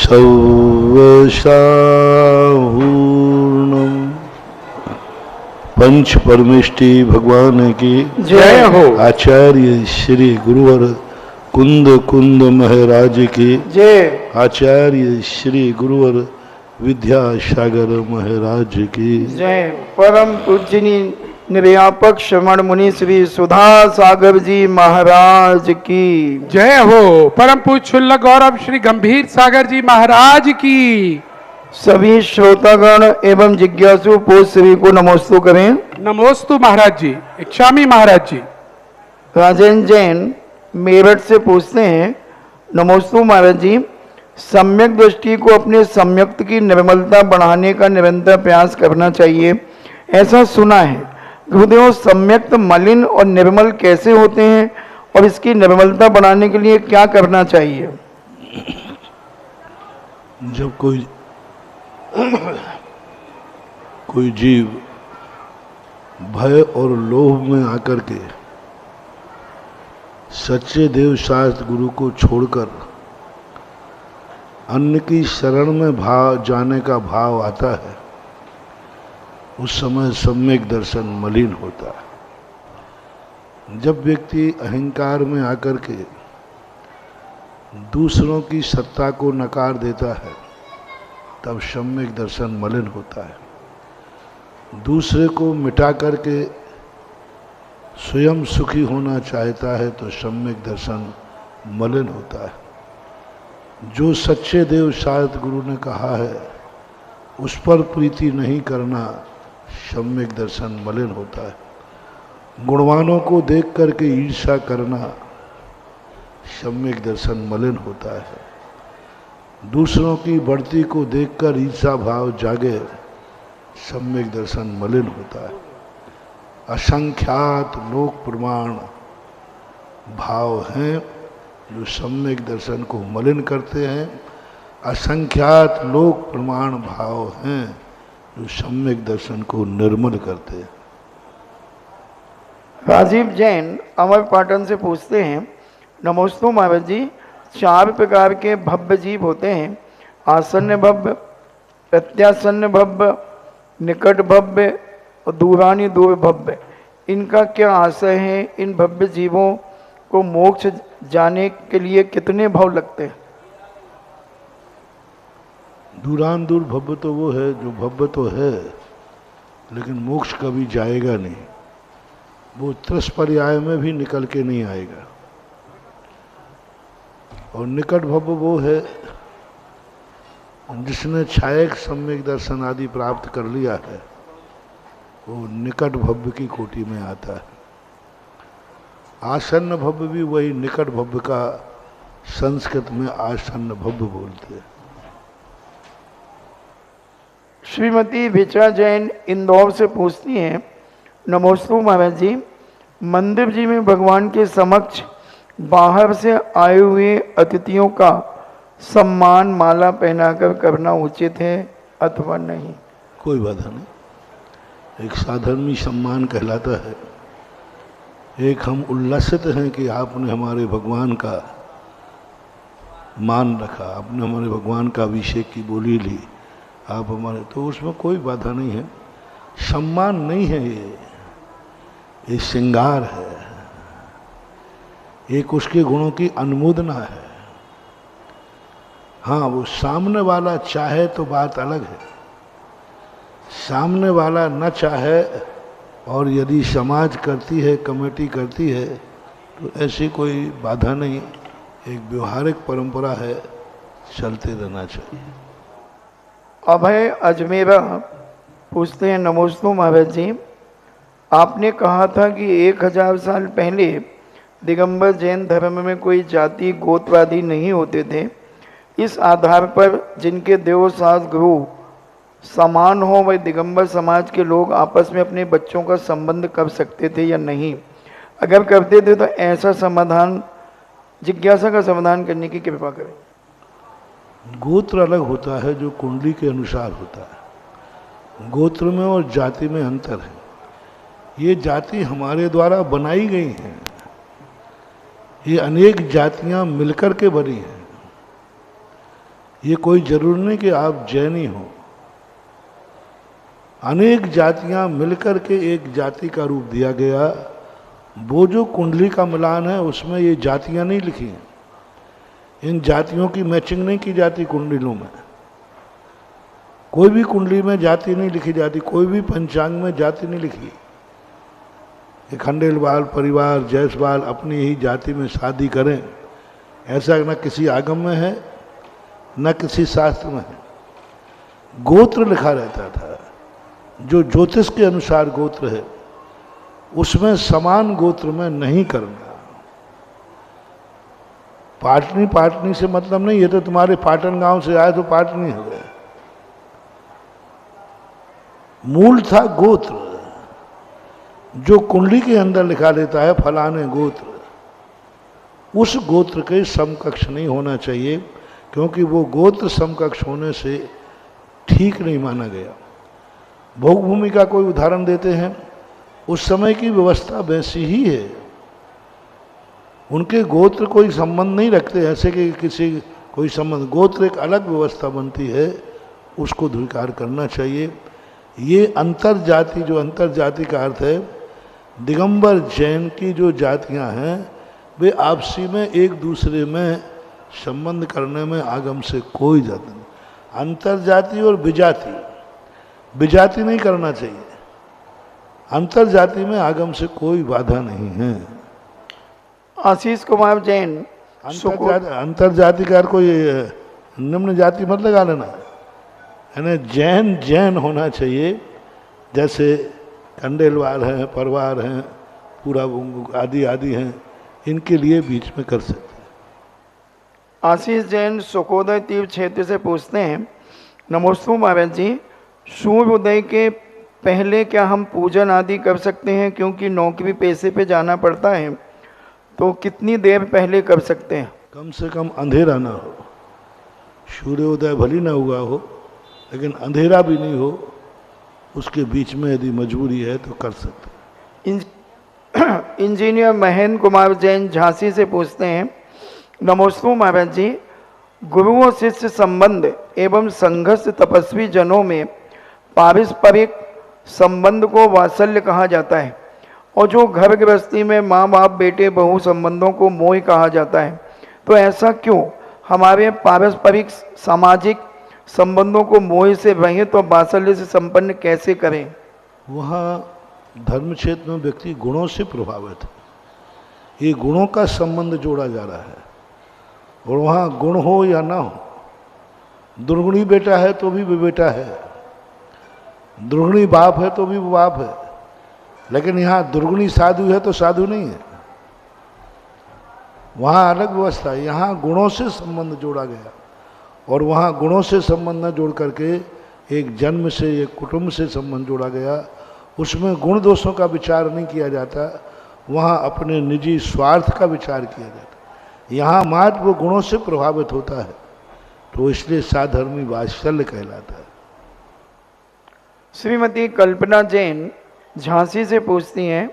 सौवशाहूर्णम पंच परमेष्टि भगवान की जय हो। आचार्य श्री गुरुवर कुंद कुंद महाराज की जय। आचार्य श्री गुरुवर विद्यासागर महाराज की जय। परम पूजनी निर्यापक श्रवण मुनि श्री सुधा सागर जी महाराज की जय हो। परम पूज्य शुल्लक गौरव श्री गंभीर सागर जी महाराज की। सभी श्रोतागण एवं जिज्ञासु पूज सभी को नमोस्तु करें। नमोस्तु महाराज जी। इच्छामी महाराज जी। राजेंद्र जैन मेरठ से पूछते हैं, नमोस्तु महाराज जी, सम्यक दृष्टि को अपने सम्यक्त की निर्मलता बढ़ाने का निरंतर प्रयास करना चाहिए, ऐसा सुना है। गुरुदेव, सम्यक्त मलिन और निर्मल कैसे होते हैं और इसकी निर्मलता बढ़ाने के लिए क्या करना चाहिए? जब कोई जीव भय और लोभ में आकर के सच्चे देव शास्त्र गुरु को छोड़कर अन्य की शरण में जाने का भाव आता है, उस समय सम्यक दर्शन मलिन होता है। जब व्यक्ति अहंकार में आकर के दूसरों की सत्ता को नकार देता है, तब सम्यक दर्शन मलिन होता है। दूसरे को मिटा करके स्वयं सुखी होना चाहता है तो सम्यक दर्शन मलिन होता है। जो सच्चे देव शास्त्र गुरु ने कहा है उस पर प्रीति नहीं करना सम्यक दर्शन मलिन होता है। गुणवानों को देख करके ईर्ष्या करना सम्यक दर्शन मलिन होता है। दूसरों की बढ़ती को देखकर ईर्ष्या भाव जागे, सम्यक दर्शन मलिन होता है। असंख्यात लोक प्रमाण भाव हैं जो सम्यक दर्शन को मलिन करते हैं, असंख्यात लोक प्रमाण भाव हैं जो सम्यक दर्शन को निर्मल करते हैं। राजीव जैन अमर पाटन से पूछते हैं, नमोस्तु महाराज जी, 4 प्रकार के भव्य जीव होते हैं, आसन्न भव्य, प्रत्यासन्न भव्य, निकट भव्य और दूरानी दूर भव्य। इनका क्या आशय है? इन भव्य जीवों को मोक्ष जाने के लिए कितने भाव लगते हैं? दूरान दूर भव्य तो वो है जो भव्य तो है लेकिन मोक्ष कभी जाएगा नहीं, वो त्रस पर्याय में भी निकल के नहीं आएगा। और निकट भव्य वो है जिसने छायक सम्यक दर्शन आदि प्राप्त कर लिया है, वो निकट भव्य की कोटि में आता है। आसन्न भव्य भी वही निकट भव्य का संस्कृत में आसन्न भव्य बोलते हैं। श्रीमती विचा जैन इंदौर से पूछती हैं, नमोस्तु महाराज जी, मंदिर जी में भगवान के समक्ष बाहर से आए हुए अतिथियों का सम्मान माला पहनाकर करना उचित है अथवा नहीं? कोई बाधा नहीं, एक साधर्मी सम्मान कहलाता है। एक हम उल्लसित हैं कि आपने हमारे भगवान का मान रखा, आपने हमारे भगवान का अभिषेक की बोली ली, आप हमारे, तो उसमें कोई बाधा नहीं है। सम्मान नहीं है, ये श्रृंगार है, एक उसके गुणों की अनुमोदना है। हाँ, वो सामने वाला चाहे तो बात अलग है, सामने वाला न चाहे और यदि समाज करती है, कमेटी करती है, तो ऐसी कोई बाधा नहीं, एक व्यवहारिक परंपरा है, चलते रहना चाहिए। अभय अजमेरा पूछते हैं, नमोस्तु महाराज जी, आपने कहा था कि 1000 साल पहले दिगंबर जैन धर्म में कोई जाति गोत्रवादी नहीं होते थे। इस आधार पर जिनके देवशास्त्र गुरु समान हो वह दिगंबर समाज के लोग आपस में अपने बच्चों का संबंध कर सकते थे या नहीं? अगर करते थे तो ऐसा समाधान, जिज्ञासा का समाधान करने की कृपा करें। गोत्र अलग होता है जो कुंडली के अनुसार होता है। गोत्र में और जाति में अंतर है। ये जाति हमारे द्वारा बनाई गई हैं, ये अनेक जातियां मिलकर के बनी हैं। ये कोई जरूरी नहीं कि आप जैन ही हो। अनेक जातियां मिलकर के एक जाति का रूप दिया गया। वो जो कुंडली का मिलान है उसमें ये जातियां नहीं लिखी हैं। इन जातियों की मैचिंग नहीं की जाती कुंडलियों में। कोई भी कुंडली में जाति नहीं लिखी जाती, कोई भी पंचांग में जाति नहीं लिखी। ये खंडेलवाल परिवार जायसवाल अपनी ही जाति में शादी करें, ऐसा न किसी आगम में है न किसी शास्त्र में है। गोत्र लिखा रहता था। जो ज्योतिष के अनुसार गोत्र है उसमें समान गोत्र में नहीं करना। पाटनी पाटनी से मतलब नहीं, ये तो तुम्हारे पाटन गांव से आए तो पाटनी हो गए। मूल था गोत्र। जो कुंडली के अंदर लिखा लेता है फलाने गोत्र, उस गोत्र के समकक्ष नहीं होना चाहिए, क्योंकि वो गोत्र समकक्ष होने से ठीक नहीं माना गया। भोग भूमि का कोई उदाहरण देते हैं, उस समय की व्यवस्था वैसी ही है। उनके गोत्र कोई संबंध नहीं रखते, ऐसे कि किसी कोई संबंध, गोत्र एक अलग व्यवस्था बनती है, उसको धिक्कार करना चाहिए। ये अंतर जाति, जो अंतर जाति का अर्थ है, दिगंबर जैन की जो जातियां हैं वे आपसी में एक दूसरे में संबंध करने में आगम से कोई जाति नहीं। अंतर जाति और विजाति, विजाति नहीं करना चाहिए। अंतर जाति में आगम से कोई बाधा नहीं है। आशीष कुमार जैन, अंतर जाति का कोई निम्न जाति मत लगा लेना, यानी जैन जैन होना चाहिए। जैसे खंडेलवाल हैं, परवार हैं, पूरा आदि आदि हैं, इनके लिए बीच में कर सकते हैं। आशीष जैन सुखोदय तीर्थ क्षेत्र से पूछते हैं, नमोस्तु महाराज जी, सूर्योदय के पहले क्या हम पूजन आदि कर सकते हैं? क्योंकि नौकरी पेशे पे जाना पड़ता है, तो कितनी देर पहले कर सकते हैं? कम से कम अंधेरा ना हो। सूर्योदय भली ना हुआ हो, लेकिन अंधेरा भी नहीं हो, उसके बीच में यदि मजबूरी है तो कर सकते हैं। इंजीनियर महेंद्र कुमार जैन झांसी से पूछते हैं, नमोस्तु महाराज जी, गुरु और शिष्य संबंध एवं संघर्ष तपस्वी जनों में पारस्परिक संबंध को वात्सल्य कहा जाता है, और जो घर गृहस्थी में माँ बाप बेटे बहू संबंधों को मोह कहा जाता है। तो ऐसा क्यों? हमारे पारस्परिक सामाजिक संबंधों को मोह से रहित और वात्सल्य से संपन्न कैसे करें? वहाँ धर्म क्षेत्र में व्यक्ति गुणों से प्रभावित है, ये गुणों का संबंध जोड़ा जा रहा है। और वहाँ गुण हो या ना हो, दुर्गुणी बेटा है तो भी वो बेटा है, दुर्गुणी बाप है तो भी वो बाप है। लेकिन यहाँ दुर्गुणी साधु है तो साधु नहीं है, वहाँ अलग व्यवस्था है। यहाँ गुणों से संबंध जोड़ा गया, और वहाँ गुणों से संबंध न जोड़ करके एक जन्म से, एक कुटुंब से संबंध जोड़ा गया। उसमें गुण दोषों का विचार नहीं किया जाता, वहाँ अपने निजी स्वार्थ का विचार किया जाता। यहाँ मात्र वो गुणों से प्रभावित होता है, तो इसलिए साधर्मी वात्सल्य कहलाता है। श्रीमती कल्पना जैन झांसी से पूछती हैं,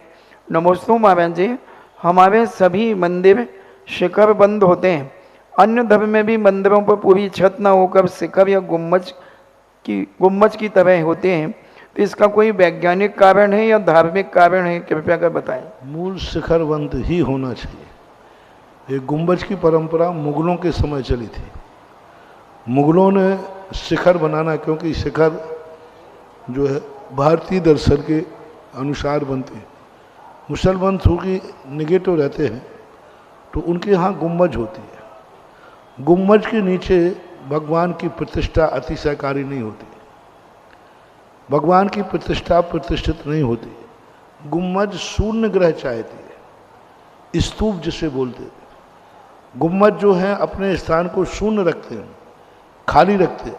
नमोस्तु महाराज जी, हमारे सभी मंदिर शिखर बंद होते हैं। अन्य धर्म में भी मंदिरों पर पूरी छत न होकर शिखर या गुम्बज की तरह होते हैं, तो इसका कोई वैज्ञानिक कारण है या धार्मिक कारण है? कृपया कर बताएं। मूल शिखर बंद ही होना चाहिए। ये गुम्बज की परंपरा मुगलों के समय चली थी। मुगलों ने शिखर बनाना, क्योंकि शिखर जो है भारतीय दर्शन के अनुसार बनते हैं। मुसलमान चूँकि निगेटिव रहते हैं तो उनके यहाँ गुम्बज होती है। गुम्बज के नीचे भगवान की प्रतिष्ठा अतिशयकारी नहीं होती, भगवान की प्रतिष्ठा प्रतिष्ठित नहीं होती। गुम्बज शून्य ग्रह चाहती है, स्तूप जिसे बोलते हैं। गुम्बज जो है अपने स्थान को शून्य रखते हैं, खाली रखते हैं,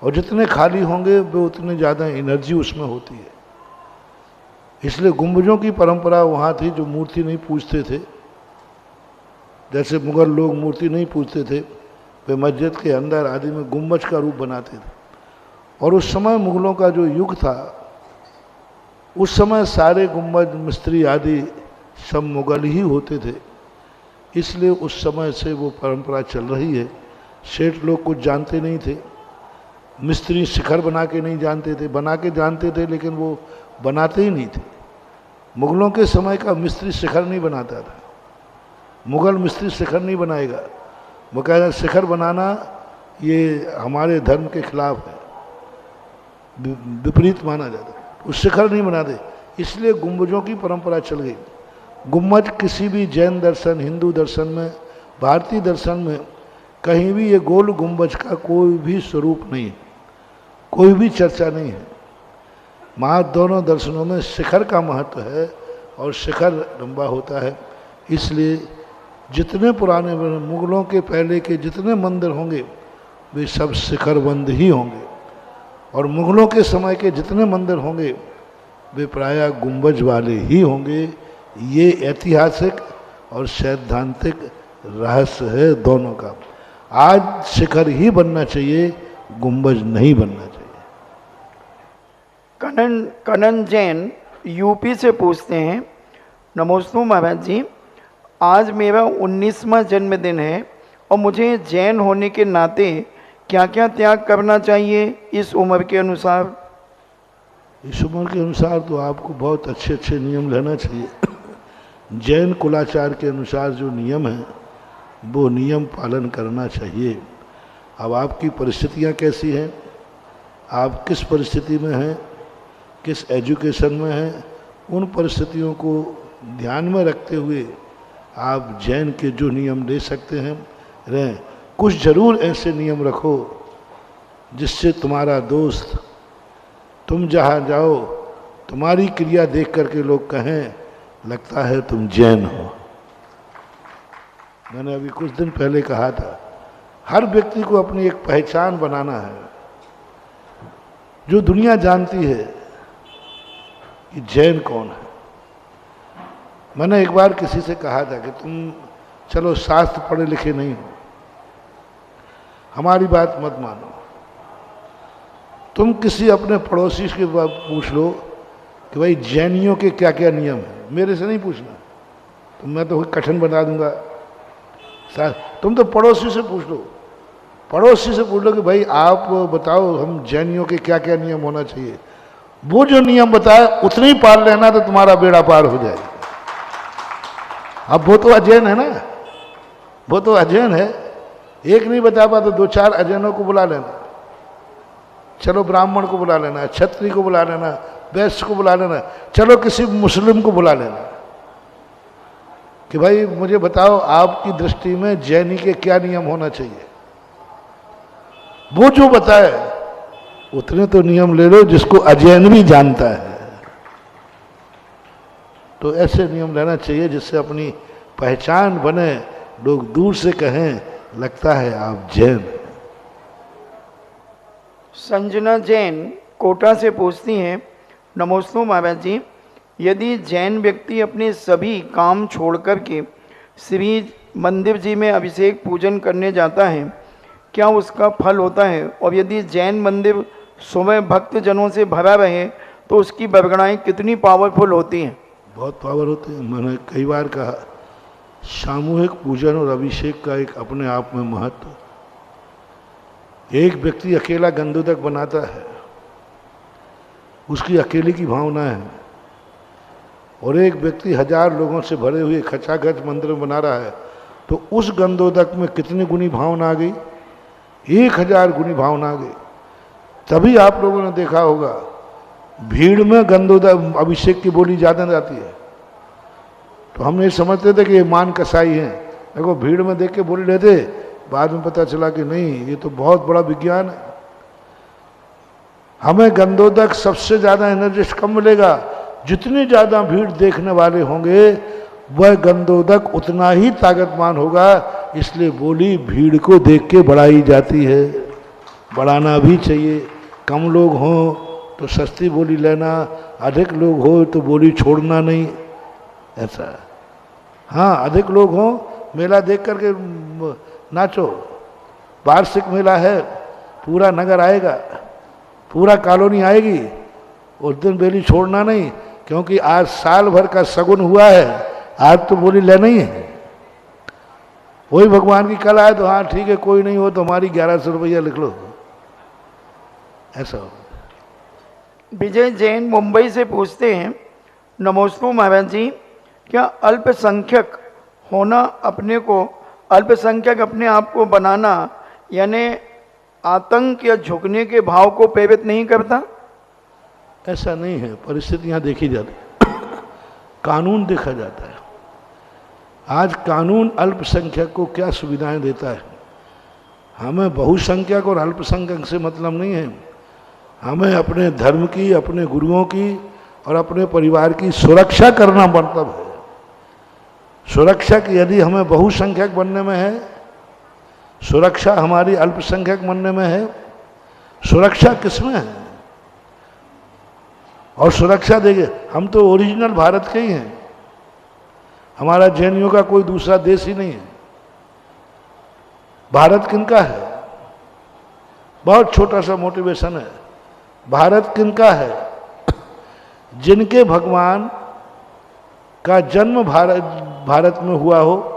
और जितने खाली होंगे वो उतने ज़्यादा एनर्जी उसमें होती है। इसलिए गुम्बजों की परंपरा वहाँ थी, जो मूर्ति नहीं पूजते थे। जैसे मुगल लोग मूर्ति नहीं पूजते थे, वे मस्जिद के अंदर आदि में गुम्बज का रूप बनाते थे। और उस समय मुगलों का जो युग था, उस समय सारे गुम्बज मिस्त्री आदि सब मुगल ही होते थे। इसलिए उस समय से वो परंपरा चल रही है। सेठ लोग कुछ जानते नहीं थे, मिस्त्री शिखर बना के नहीं जानते थे, बना के जानते थे लेकिन वो बनाते ही नहीं थे। मुगलों के समय का मिस्त्री शिखर नहीं बनाता था, मुगल मिस्त्री शिखर नहीं बनाएगा। वो कहता शिखर बनाना ये हमारे धर्म के खिलाफ है, विपरीत माना जाता है, वो शिखर नहीं बनाते। इसलिए गुंबजों की परंपरा चल गई। गुंबज किसी भी जैन दर्शन, हिंदू दर्शन में, भारतीय दर्शन में कहीं भी ये गोल गुंबज का कोई भी स्वरूप नहीं है, कोई भी चर्चा नहीं है। दोनों दर्शनों में शिखर का महत्व है और शिखर लंबा होता है। इसलिए जितने पुराने मुगलों के पहले के जितने मंदिर होंगे वे सब शिखरबंद ही होंगे, और मुगलों के समय के जितने मंदिर होंगे वे प्रायः गुंबज वाले ही होंगे। ये ऐतिहासिक और सैद्धांतिक रहस्य है दोनों का। आज शिखर ही बनना चाहिए, गुंबज नहीं बनना चाहिए। कनन जैन यूपी से पूछते हैं, नमोस्तु महाराज जी, आज मेरा 19वां जन्मदिन है और मुझे जैन होने के नाते क्या क्या त्याग करना चाहिए इस उम्र के अनुसार? इस उम्र के अनुसार तो आपको बहुत अच्छे अच्छे नियम लेना चाहिए। जैन कुलाचार के अनुसार जो नियम है वो नियम पालन करना चाहिए। अब आपकी परिस्थितियां कैसी हैं, आप किस परिस्थिति में हैं, किस एजुकेशन में हैं, उन परिस्थितियों को ध्यान में रखते हुए आप जैन के जो नियम ले सकते हैं रहें। कुछ जरूर ऐसे नियम रखो जिससे तुम्हारा दोस्त, तुम जहाँ जाओ तुम्हारी क्रिया देख करके लोग कहें लगता है तुम जैन हो। मैंने अभी कुछ दिन पहले कहा था, हर व्यक्ति को अपनी एक पहचान बनाना है जो दुनिया जानती है कि जैन कौन है। मैंने एक बार किसी से कहा था कि तुम चलो शास्त्र पढ़े लिखे नहीं हो, हमारी बात मत मानो, तुम किसी अपने पड़ोसी के पूछ लो कि भाई जैनियों के क्या क्या नियम है। मेरे से नहीं पूछना, तो मैं तो कठिन बना दूंगा। तुम तो पड़ोसी से पूछ लो, पड़ोसी से पूछ लो कि भाई आप बताओ हम जैनियों के क्या क्या नियम होना चाहिए। वो जो नियम बताए उतने ही पाल लेना तो तुम्हारा बेड़ा पार हो जाएगा। अब वो तो अजैन है ना, वो तो अजैन है, एक नहीं बता पा तो 2-4 अजैनों को बुला लेना। चलो ब्राह्मण को बुला लेना, क्षत्रिय को बुला लेना, वैश्य को बुला लेना, चलो किसी मुस्लिम को बुला लेना कि भाई मुझे बताओ आपकी दृष्टि में जैनी के क्या नियम होना चाहिए। वो जो बताए उतने तो नियम ले लो जिसको अजैन भी जानता है। तो ऐसे नियम लेना चाहिए जिससे अपनी पहचान बने, लोग दूर से कहें लगता है आप जैन। संजना जैन कोटा से पूछती हैं, नमोस्तु महाराज जी, यदि जैन व्यक्ति अपने सभी काम छोड़कर के श्री मंदिर जी में अभिषेक पूजन करने जाता है, क्या उसका फल होता है? और यदि जैन मंदिर सुबह भक्त जनों से भरा रहे तो उसकी बरगड़ाएँ कितनी पावरफुल होती हैं? बहुत पावर होते हैं। मैंने कई बार कहा, सामूहिक पूजन और अभिषेक का एक अपने आप में महत्व। एक व्यक्ति अकेला गंधोदक बनाता है, उसकी अकेले की भावना है, और एक व्यक्ति 1000 लोगों से भरे हुए खचाखच मंदिर बना रहा है, तो उस गंधोदक में कितनी गुनी भावना आ गई? 1000 गुनी भावना आ गई। तभी आप लोगों ने देखा होगा भीड़ में गंधोदक अभिषेक की बोली ज़्यादा जाती है। तो हम ये समझते थे कि ये मान कसाई हैं, देखो भीड़ में देख के बोल रहे थे, बाद में पता चला कि नहीं, ये तो बहुत बड़ा विज्ञान है। हमें गंधोदक सबसे ज़्यादा एनर्जिस्ट कम मिलेगा, जितनी ज़्यादा भीड़ देखने वाले होंगे वह गंधोदक उतना ही ताकतमान होगा। इसलिए बोली भीड़ को देख के बढ़ाई जाती है, बढ़ाना भी चाहिए। कम लोग हों तो सस्ती बोली लेना, अधिक लोग हो तो बोली छोड़ना नहीं, ऐसा। हाँ, अधिक लोग हों, मेला देख करके नाचो, वार्षिक मेला है, पूरा नगर आएगा, पूरा कॉलोनी आएगी, उस दिन बोली छोड़ना नहीं, क्योंकि आज साल भर का सगुन हुआ है, आज तो बोली लेना ही है। वही भगवान की कला है तो हाँ ठीक है, कोई नहीं हो तो हमारी 1100 रुपया लिख लो, ऐसा हो। विजय जैन मुंबई से पूछते हैं, नमोस्तु महाराज जी, क्या अल्पसंख्यक होना अपने को, अल्पसंख्यक अपने आप को बनाना यानी आतंक या झुकने के भाव को प्रेरित नहीं करता? ऐसा नहीं है, परिस्थितियां देखी जाती, कानून देखा जाता है। आज कानून अल्पसंख्यक को क्या सुविधाएं देता है। हमें बहुसंख्यक और अल्पसंख्यक से मतलब नहीं है, हमें अपने धर्म की, अपने गुरुओं की और अपने परिवार की सुरक्षा करना मतलब है। सुरक्षा यदि हमें बहुसंख्यक बनने में है, सुरक्षा हमारी अल्पसंख्यक बनने में है, सुरक्षा किसमें है? और सुरक्षा देंगे, हम तो ओरिजिनल भारत के ही हैं, हमारा जैनियों का कोई दूसरा देश ही नहीं है। भारत किनका है? बहुत छोटा सा मोटिवेशन है, भारत किनका है? जिनके भगवान का जन्म भारत में हुआ हो,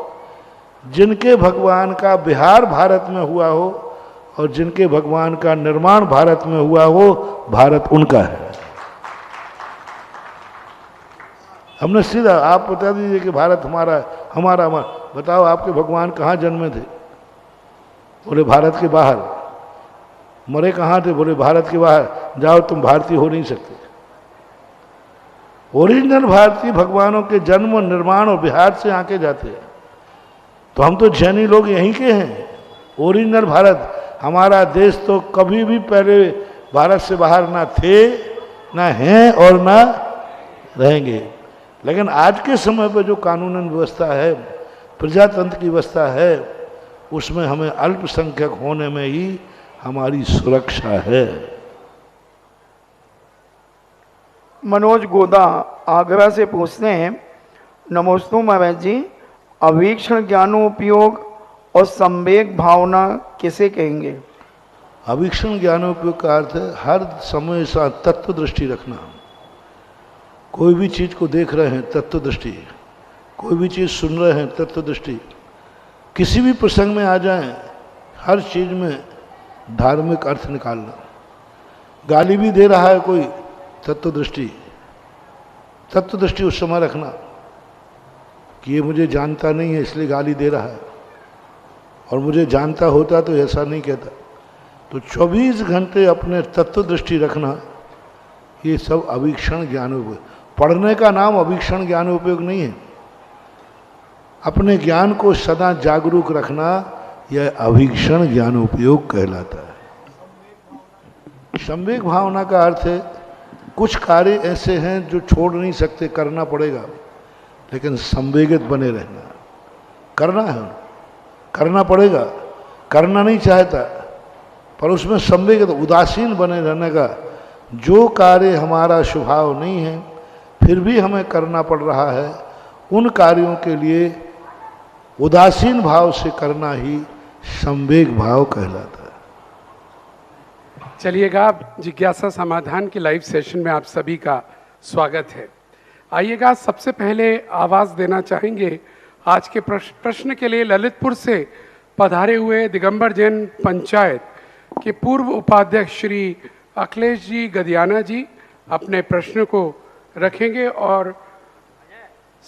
जिनके भगवान का विहार भारत में हुआ हो और जिनके भगवान का निर्माण भारत में हुआ हो, भारत उनका है। हमने सीधा, आप बता दीजिए कि भारत हमारा है, हमारा। बताओ आपके भगवान कहाँ जन्मे थे? बोले भारत के बाहर। मरे कहाँ थे? बोले भारत के बाहर। जाओ, तुम भारतीय हो नहीं सकते। ओरिजिनल भारतीय भगवानों के जन्म, निर्माण और विहार से आके जाते हैं। तो हम तो जैनी लोग यहीं के हैं। ओरिजिनल भारत, हमारा देश तो कभी भी पहले भारत से बाहर ना थे, ना हैं और ना रहेंगे। लेकिन आज के समय पर जो कानूनन व्यवस्था है, प्रजातंत्र की व्यवस्था है, उसमें हमें अल्पसंख्यक होने में ही हमारी सुरक्षा है। मनोज गोदा आगरा से पूछते हैं, नमोस्तु महाराज जी, अवीक्षण ज्ञानोपयोग और संवेग भावना किसे कहेंगे? अवीक्षण ज्ञानोपयोग का अर्थ है हर समय सा तत्व दृष्टि रखना। कोई भी चीज को देख रहे हैं, तत्व दृष्टि। कोई भी चीज सुन रहे हैं, तत्व दृष्टि। किसी भी प्रसंग में आ जाएं, हर चीज में धार्मिक अर्थ निकालना। गाली भी दे रहा है कोई, तत्व दृष्टि। तत्व दृष्टि उस समय रखना कि ये मुझे जानता नहीं है इसलिए गाली दे रहा है, और मुझे जानता होता तो ऐसा नहीं कहता। तो 24 घंटे अपने तत्व दृष्टि रखना, ये सब अवीक्षण ज्ञानोपयोग। पढ़ने का नाम अवीक्षण ज्ञानोपयोग नहीं है। अपने ज्ञान को सदा जागरूक रखना, यह अवीक्षण ज्ञानोपयोग कहलाता है। संवेग भावना का अर्थ है कुछ कार्य ऐसे हैं जो छोड़ नहीं सकते, करना पड़ेगा, लेकिन संवेगित बने रहना। करना है, करना पड़ेगा, करना नहीं चाहता पर उसमें संवेगित, उदासीन बने रहने का। जो कार्य हमारा स्वभाव नहीं है फिर भी हमें करना पड़ रहा है, उन कार्यों के लिए उदासीन भाव से करना ही संवेग भाव कहलाता है। चलिएगा, जिज्ञासा समाधान के लाइव सेशन में आप सभी का स्वागत है। आइएगा, सबसे पहले आवाज़ देना चाहेंगे आज के प्रश्न के लिए ललितपुर से पधारे हुए दिगंबर जैन पंचायत के पूर्व उपाध्यक्ष श्री अखिलेश जी गदियाना जी अपने प्रश्न को रखेंगे, और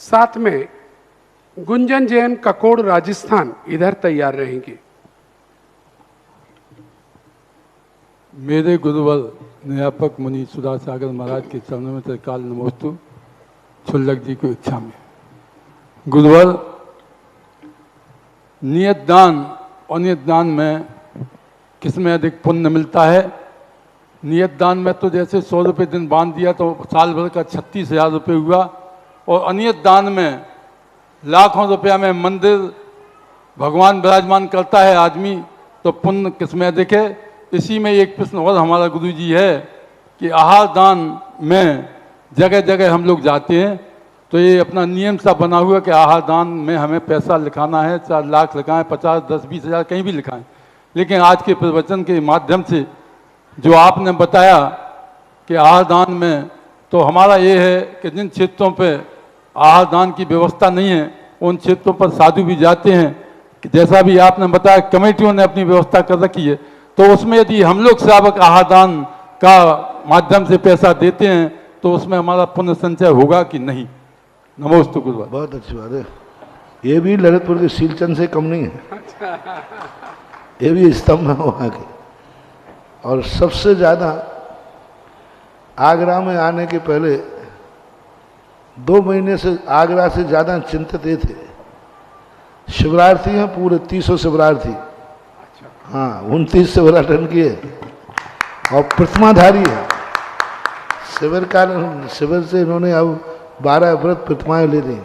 साथ में गुंजन जैन ककोड़ राजस्थान इधर तैयार रहेंगे। मेरे गुरुवर न्यापक मुनि सुधा सागर महाराज के चरणों में त्रिकाल नमोस्तु। छुल्लक जी को इच्छा में गुरुवर, नियत दान और नियत दान में किसमें अधिक पुण्य मिलता है? नियत दान में तो जैसे 100 रुपये दिन बांध दिया तो साल भर का 36,000 रुपये हुआ, और अनियत दान में लाखों रुपया में मंदिर भगवान विराजमान करता है आदमी, तो पुण्य किसमें अधिक है? इसी में एक प्रश्न और हमारा गुरु जी है कि आहार दान में जगह जगह हम लोग जाते हैं तो ये अपना नियम सा बना हुआ कि आहार दान में हमें पैसा लिखाना है, 4 लाख लिखाएं, 50, 10, 20 हज़ार कहीं भी लिखाएं। लेकिन आज के प्रवचन के माध्यम से जो आपने बताया कि आहार दान में, तो हमारा ये है कि जिन क्षेत्रों पे आहार दान की व्यवस्था नहीं है उन क्षेत्रों पर साधु भी जाते हैं कि जैसा भी आपने बताया कमेटियों ने अपनी व्यवस्था कर रखी है, तो उसमें यदि हम लोग श्रावक आहादान का माध्यम से पैसा देते हैं तो उसमें हमारा पुण्य संचय होगा कि नहीं? नमोस्तु गुरुवार। बहुत अच्छी बात है। ये भी ललितपुर के सीलचंद से कम नहीं है, ये भी स्तंभ है वहाँ के। और सबसे ज़्यादा आगरा में आने के पहले 2 महीने से आगरा से ज़्यादा चिंतित ये थे। शिवरार्थी हैं पूरे 300 शिवरार्थी, हाँ 29 शिवराटन की है और प्रतिमाधारी है। शिविर से इन्होंने अब 12 व्रत प्रतिमाएं ले दी।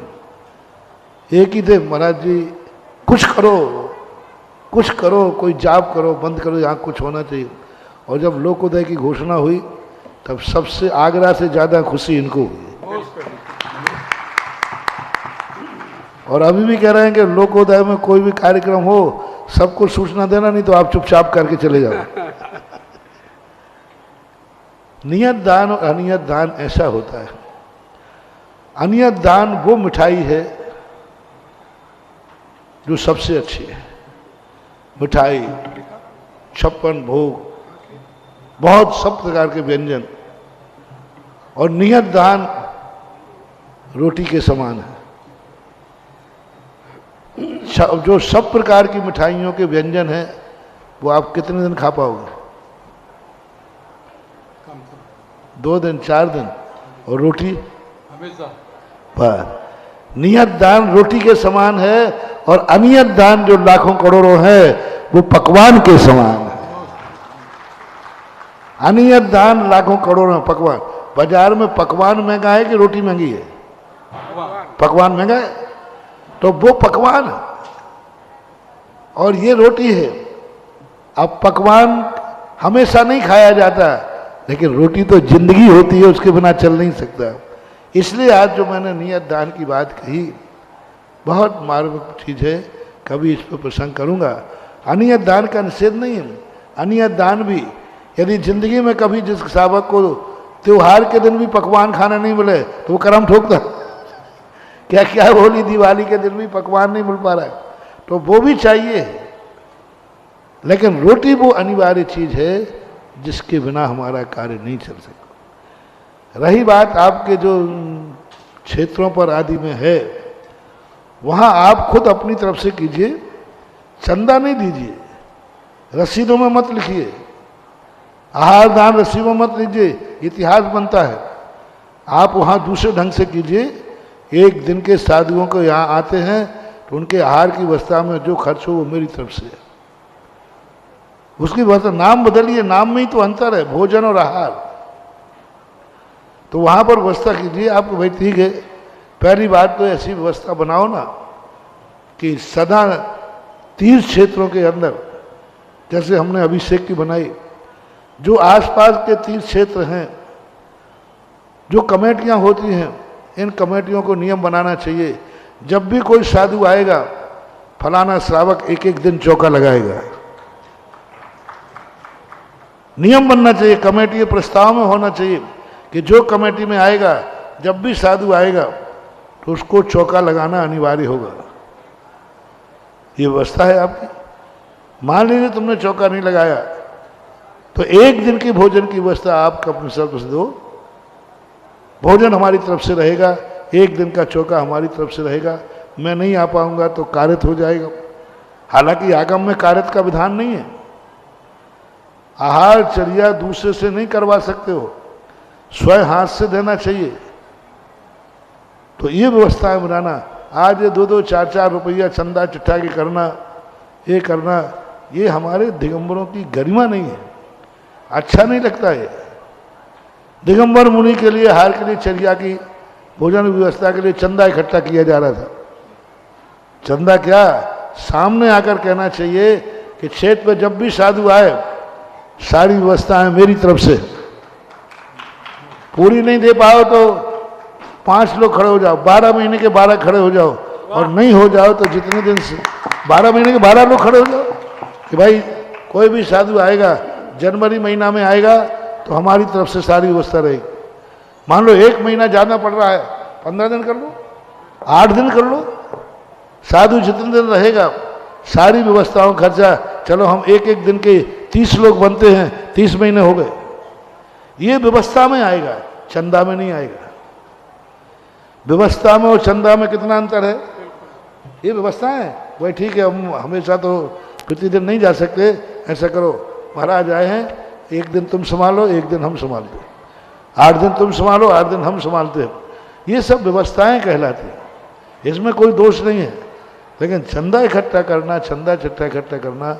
एक ही थे महाराज जी, कुछ करो, कोई जाप करो, बंद करो, यहाँ कुछ होना चाहिए। और जब लोकोदय की घोषणा हुई तब सबसे आगरा से ज़्यादा खुशी इनको हुई। और अभी भी कह रहे हैं कि लोकोदय में कोई भी कार्यक्रम हो सबको सूचना देना, नहीं तो आप चुपचाप करके चले जाओ। नियत दान और अनियत दान ऐसा होता है। अनियत दान वो मिठाई है जो सबसे अच्छी है। मिठाई, 56 भोग, बहुत सब प्रकार के व्यंजन। और नियत दान रोटी के समान है। जो सब प्रकार की मिठाइयों के व्यंजन है वो आप कितने दिन खा पाओगे? 2 दिन, 4 दिन। और रोटी हमेशा। पर नियत दान रोटी के समान है और अनियत दान जो लाखों करोड़ों है वो पकवान के समान है। अनियत दान लाखों करोड़ों पकवान। बाजार में पकवान महंगा है कि रोटी महंगी है? पकवान महंगा है, तो वो पकवान है और ये रोटी है। अब पकवान हमेशा नहीं खाया जाता, लेकिन रोटी तो जिंदगी होती है, उसके बिना चल नहीं सकता। इसलिए आज जो मैंने नियत दान की बात कही बहुत मार्मिक चीज़ है, कभी इस पर प्रसंग करूँगा। अनियत दान का निषेध नहीं है। अनियत दान भी यदि जिंदगी में कभी जिस सावक को त्योहार के दिन भी पकवान खाना नहीं मिले तो वो कर्म ठोकता। क्या क्या होली दिवाली के दिन भी पकवान नहीं मिल पा रहा है, तो वो भी चाहिए। लेकिन रोटी वो अनिवार्य चीज़ है जिसके बिना हमारा कार्य नहीं चल सकता। रही बात आपके जो क्षेत्रों पर आदि में है, वहाँ आप खुद अपनी तरफ से कीजिए, चंदा नहीं दीजिए, रसीदों में मत लिखिए, आहार दान रसीदों में मत लीजिए, इतिहास बनता है। आप वहाँ दूसरे ढंग से कीजिए। एक दिन के साधुओं को यहाँ आते हैं तो उनके आहार की व्यवस्था में जो खर्च हो वो मेरी तरफ से है। उसकी व्यवस्था नाम बदलिए, नाम में ही तो अंतर है, भोजन और आहार। तो वहाँ पर व्यवस्था कीजिए। आपको भाई ठीक है, पहली बात तो ऐसी व्यवस्था बनाओ ना कि सदा तीर्थ क्षेत्रों के अंदर, जैसे हमने अभिषेक की बनाई, जो आसपास के तीर्थ क्षेत्र हैं, जो कमेटियाँ होती हैं, इन कमेटियों को नियम बनाना चाहिए। जब भी कोई साधु आएगा, फलाना श्रावक एक एक दिन चौका लगाएगा। नियम बनना चाहिए, कमेटी के प्रस्ताव में होना चाहिए कि जो कमेटी में आएगा, जब भी साधु आएगा तो उसको चौका लगाना अनिवार्य होगा। ये व्यवस्था है आपकी। मान लीजिए तुमने चौका नहीं लगाया तो एक दिन की भोजन की व्यवस्था आप अपनी तरफ से दो। भोजन हमारी तरफ से रहेगा, एक दिन का चौका हमारी तरफ से रहेगा। मैं नहीं आ पाऊंगा तो कारित हो जाएगा। हालांकि आगम में कारित का विधान नहीं है। आहार चर्या दूसरे से नहीं करवा सकते हो, स्वयं हाथ से देना चाहिए। तो ये व्यवस्थाएं बनाना। आज ये 2-2, 4-4 रुपया चंदा चिट्ठा के करना, ये हमारे दिगंबरों की गरिमा नहीं है, अच्छा नहीं लगता है। दिगंबर मुनि के लिए, हार के लिए, चर्या की भोजन व्यवस्था के लिए चंदा इकट्ठा किया जा रहा था। चंदा क्या, सामने आकर कहना चाहिए कि क्षेत्र में जब भी साधु आए सारी व्यवस्थाएं मेरी तरफ से। पूरी नहीं दे पाओ तो 5 लोग खड़े हो जाओ, 12 महीने के 12 खड़े हो जाओ, और नहीं हो जाओ तो जितने दिन से 12 महीने के 12 लोग खड़े हो जाओ कि भाई कोई भी साधु आएगा, जनवरी महीना में आएगा तो हमारी तरफ से सारी व्यवस्था रहेगी। मान लो 1 महीना जाना पड़ रहा है, 15 दिन कर लो, 8 दिन कर लो। साधु जितने दिन रहेगा सारी व्यवस्थाओं का खर्चा, चलो हम एक एक दिन के 30 लोग बनते हैं, 30 महीने हो गए। ये व्यवस्था में आएगा, चंदा में नहीं आएगा। व्यवस्था में और चंदा में कितना अंतर है? ये व्यवस्था है वही ठीक है, हम हमेशा तो प्रतिदिन नहीं जा सकते। ऐसा करो, महाराज आए हैं, एक दिन तुम संभालो, एक दिन हम संभालते, 8 दिन तुम संभालो, 8 दिन हम संभालते हैं। ये सब व्यवस्थाएं कहलाती हैं, इसमें कोई दोष नहीं है। लेकिन चंदा इकट्ठा करना, चंदा चिट्ठा इकट्ठा करना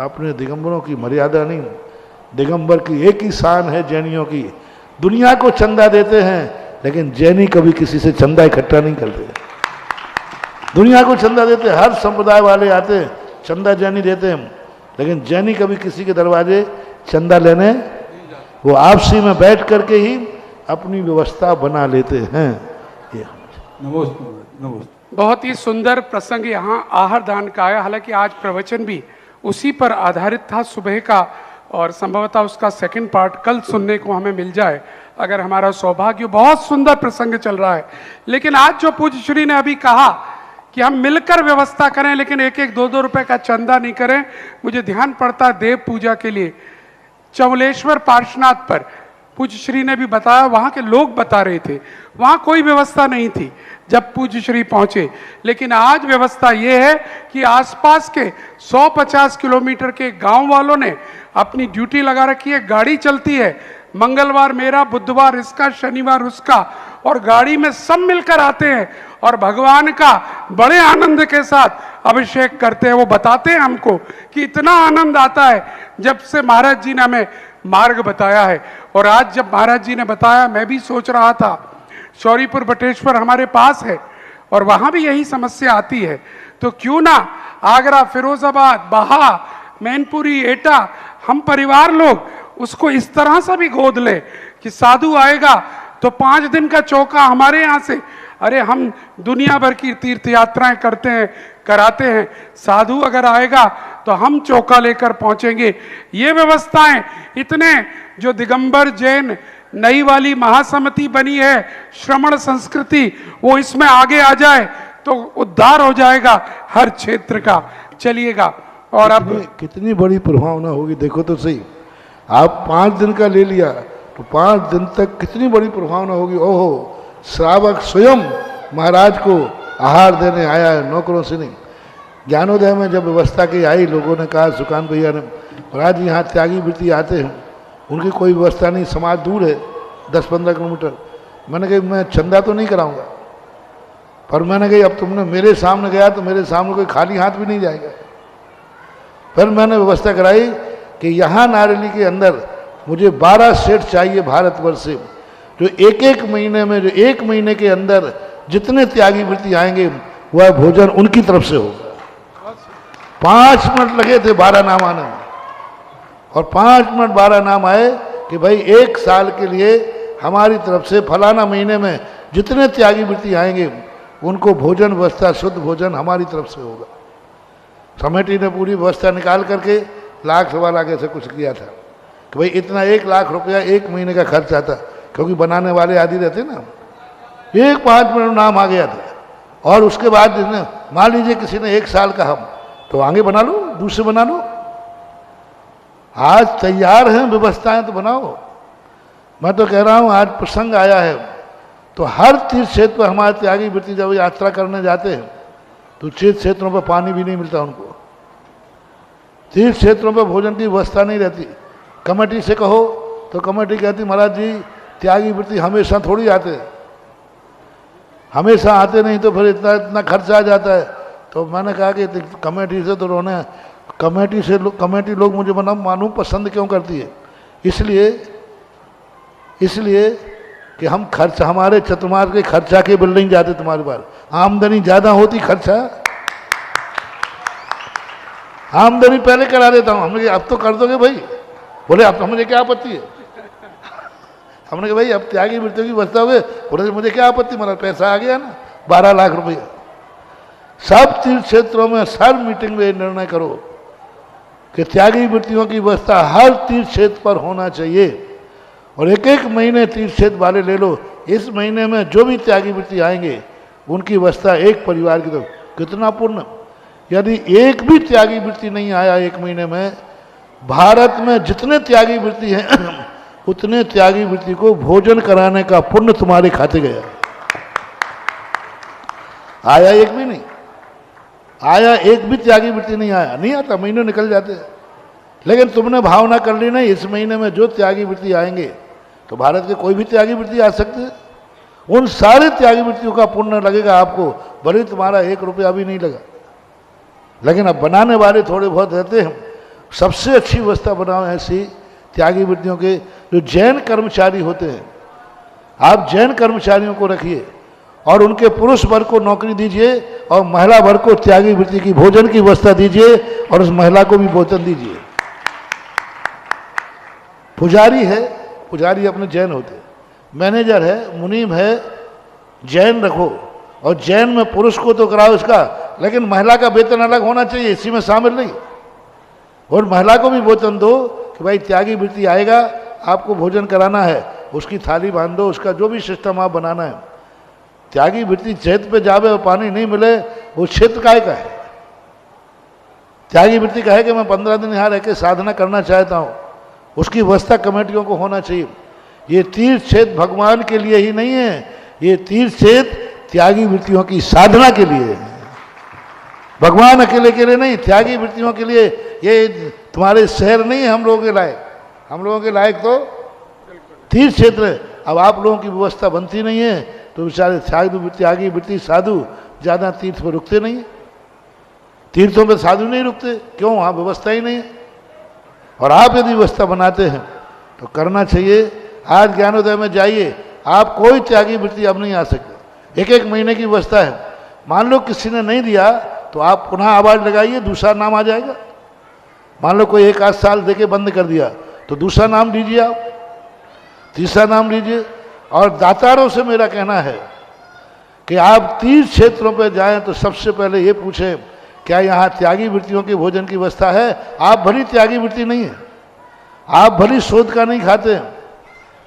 अपने दिगंबरों की मर्यादा नहीं। दिगंबर की एक ही शान है जैनियों की, दुनिया को चंदा देते हैं, लेकिन जैनी कभी किसी से चंदा इकट्ठा नहीं करते। दुनिया को चंदा देते, हर संप्रदाय वाले आते हैं, चंदा जैनी देते हैं, लेकिन जैनी कभी किसी के दरवाजे चंदा लेने, वो आपसी में बैठ करके ही अपनी व्यवस्था बना लेते हैं। ये नमस्ते नमस्ते। बहुत ही सुंदर प्रसंग यहाँ आहार दान का आया। हालांकि आज प्रवचन भी उसी पर आधारित था सुबह का, और संभवतः उसका सेकंड पार्ट कल सुनने को हमें मिल जाए अगर हमारा सौभाग्य। बहुत सुंदर प्रसंग चल रहा है। लेकिन आज जो पूज्य श्री ने अभी कहा कि हम मिलकर व्यवस्था करें, लेकिन एक एक 2-2 रुपए का चंदा नहीं करें, मुझे ध्यान पड़ता है देव पूजा के लिए चमलेश्वर पार्श्वनाथ पर पूज्य श्री ने भी बताया, वहां के लोग बता रहे थे वहां कोई व्यवस्था नहीं थी जब पूज्य श्री पहुंचे। लेकिन आज व्यवस्था यह है कि आसपास के 150 किलोमीटर के गांव वालों ने अपनी ड्यूटी लगा रखी है, गाड़ी चलती है, मंगलवार मेरा, बुधवार इसका, शनिवार उसका, और गाड़ी में सब मिलकर आते हैं और भगवान का बड़े आनंद के साथ अभिषेक करते हैं। वो बताते हैं हमको कि इतना आनंद आता है जब से महाराज जी ने हमें मार्ग बताया है। और आज जब महाराज जी ने बताया, मैं भी सोच रहा था, शौरीपुर बटेश्वर हमारे पास है और वहां भी यही समस्या आती है, तो क्यों ना आगरा, फिरोजाबाद, बहा, मैनपुरी, एटा, हम परिवार लोग उसको इस तरह से भी गोद ले कि साधु आएगा तो 5 दिन का चौका हमारे यहाँ से, अरे हम दुनिया भर की तीर्थ यात्राएं करते हैं, कराते हैं, साधु अगर आएगा तो हम चौका लेकर पहुंचेंगे। ये व्यवस्थाएं इतने, जो दिगंबर जैन नई वाली महासमिति बनी है, श्रमण संस्कृति, वो इसमें आगे आ जाए तो उद्धार हो जाएगा हर क्षेत्र का। चलिएगा। और अब कितनी बड़ी प्रभावना होगी, देखो तो सही। आप 5 दिन का ले लिया तो 5 दिन तक कितनी बड़ी प्रभावना होगी। ओहो, श्रावक स्वयं महाराज को आहार देने आया है, नौकरों से नहीं। ज्ञानोदय में जब व्यवस्था की आई, लोगों ने कहा, सुकान भैया ने, महाराज यहाँ त्यागी वृत्ति आते हैं, उनकी कोई व्यवस्था नहीं, समाज दूर है 10-15 किलोमीटर। मैंने कहा मैं चंदा तो नहीं कराऊंगा, पर मैंने कही अब तुमने मेरे सामने गया तो मेरे सामने कोई खाली हाथ भी नहीं जाएगा। फिर मैंने व्यवस्था कराई कि यहाँ नारेली के अंदर मुझे 12 सेट चाहिए भारतवर्ष से, जो एक महीने में, जो 1 महीने के अंदर जितने त्यागी वृत्ति आएंगे वह भोजन उनकी तरफ से होगा। 5 मिनट लगे थे 12 नाम आने में, और 5 मिनट 12 नाम आए कि भाई 1 साल के लिए हमारी तरफ से फलाना महीने में जितने त्यागी वृत्ति आएंगे उनको भोजन व्यवस्था, शुद्ध भोजन हमारी तरफ से होगा। कमेटी ने पूरी व्यवस्था निकाल करके 1 लाख सवा लाख ऐसे कुछ किया था कि भाई इतना 1 लाख रुपया 1 महीने का खर्च आता, क्योंकि बनाने वाले आदि रहते ना। 5 मिनट नाम आ गया था, और उसके बाद मान लीजिए किसी ने 1 साल का, हम तो आगे बना लो, दूसरे बना लो। आज तैयार हैं व्यवस्थाएं तो बनाओ। मैं तो कह रहा हूं आज प्रसंग आया है तो हर तीर्थ क्षेत्र पर हमारे त्यागी वृत्ति जब यात्रा करने जाते हैं तो तीर्थ क्षेत्रों पर पानी भी नहीं मिलता उनको, तीर्थ क्षेत्रों पर भोजन की व्यवस्था नहीं रहती। कमेटी से कहो तो कमेटी कहती महाराज जी त्यागी वृत्ति हमेशा थोड़ी आते, हमेशा आते नहीं तो फिर इतना इतना खर्च आ जाता है। तो मैंने कहा कि कमेटी से तो रोने, कमेटी लोग मुझे मालूम पसंद क्यों करती है, इसलिए कि हम खर्च, हमारे चतुर्मार्ग के खर्चा के बिल नहीं जाते तुम्हारे पास, आमदनी ज्यादा होती, खर्चा आमदनी पहले करा देता हूं। हमने अब तो कर दोगे भाई, बोले अब तो मुझे क्या आपत्ति है। हमने कहा भाई अब त्यागी वृत्ति की व्यवस्था हो गई, बोले मुझे क्या आपत्ति, मेरा पैसा आ गया ना 12 लाख रुपया। सब तीर्थ क्षेत्रों में हर मीटिंग में निर्णय करो कि त्यागी वृत्तियों की व्यवस्था हर तीर्थ क्षेत्र पर होना चाहिए, और 1 महीने तीर्थ क्षेत्र वाले ले लो। इस महीने में जो भी त्यागी वृत्ति आएंगे उनकी व्यवस्था एक परिवार की तरफ, कितना पुण्य। यदि एक भी त्यागी वृत्ति नहीं आया 1 महीने में, भारत में जितने त्यागी वृत्ति हैं उतने त्यागी वृत्ति को भोजन कराने का पुण्य तुम्हारे खाते गया। आया एक भी नहीं, आया एक भी त्यागी वृत्ति नहीं आया, नहीं आता, महीने निकल जाते हैं। लेकिन तुमने भावना कर ली नहीं, इस महीने में जो त्यागी वृत्ति आएंगे तो भारत के कोई भी त्यागी वृत्ति आ सकते हैं। उन सारे त्यागी वृत्तियों का पुण्य लगेगा आपको, भले तुम्हारा 1 रुपया भी नहीं लगा। लेकिन अब बनाने वाले थोड़े बहुत रहते हैं। सबसे अच्छी व्यवस्था बनाओ ऐसी त्यागी वृत्तियों के, जो जैन कर्मचारी होते हैं, आप जैन कर्मचारियों को रखिए और उनके पुरुष वर्ग को नौकरी दीजिए और महिला वर्ग को त्यागी वृत्ति की भोजन की व्यवस्था दीजिए और उस महिला को भी भोजन दीजिए। पुजारी है, पुजारी अपने जैन होते हैं, मैनेजर है, मुनीम है, जैन रखो और जैन में पुरुष को तो कराओ इसका, लेकिन महिला का वेतन अलग होना चाहिए, इसी में शामिल नहीं। और महिला को भी वेतन दो कि भाई त्यागी वृत्ति आएगा, आपको भोजन कराना है, उसकी थाली बांध दो, उसका जो भी सिस्टम आप बनाना है। त्यागी वृत्ति क्षेत्र पे जावे और पानी नहीं मिले, वो क्षेत्र काय का है? त्यागी वृत्ति का है कि मैं 15 दिन यहाँ रह के साधना करना चाहता हूँ, उसकी व्यवस्था कमेटियों को होना चाहिए। ये तीर्थ क्षेत्र भगवान के लिए ही नहीं है, ये तीर्थ क्षेत्र त्यागी वृत्तियों की साधना के लिए है, भगवान अकेले के लिए नहीं, त्यागी वृत्तियों के लिए। ये तुम्हारे शहर नहीं है हम लोगों के लायक, हम लोगों के लायक तो तीर्थ क्षेत्र है। अब आप लोगों की व्यवस्था बनती नहीं है तो बेचारे त्यागी वृत्ति साधु ज़्यादा तीर्थ पर रुकते नहीं, तीर्थों में साधु नहीं रुकते, क्यों? वहाँ व्यवस्था ही नहीं है। और आप यदि व्यवस्था बनाते हैं तो करना चाहिए। आज ज्ञानोदय में जाइए, आप कोई त्यागी वृत्ति अब नहीं आ सकते, 1-1 महीने की व्यवस्था है। मान लो किसी ने नहीं दिया तो आप पुनः आवाज लगाइए, दूसरा नाम आ जाएगा। मान लो कोई 1-8 साल देके बंद कर दिया तो दूसरा नाम लीजिए, आप तीसरा नाम लीजिए। और दातारों से मेरा कहना है कि आप तीर्थ क्षेत्रों पर जाएं तो सबसे पहले ये पूछें क्या यहाँ त्यागी वृत्तियों के भोजन की व्यवस्था है। आप भली त्यागी वृत्ति नहीं है, आप भली शोध का नहीं खाते हैं,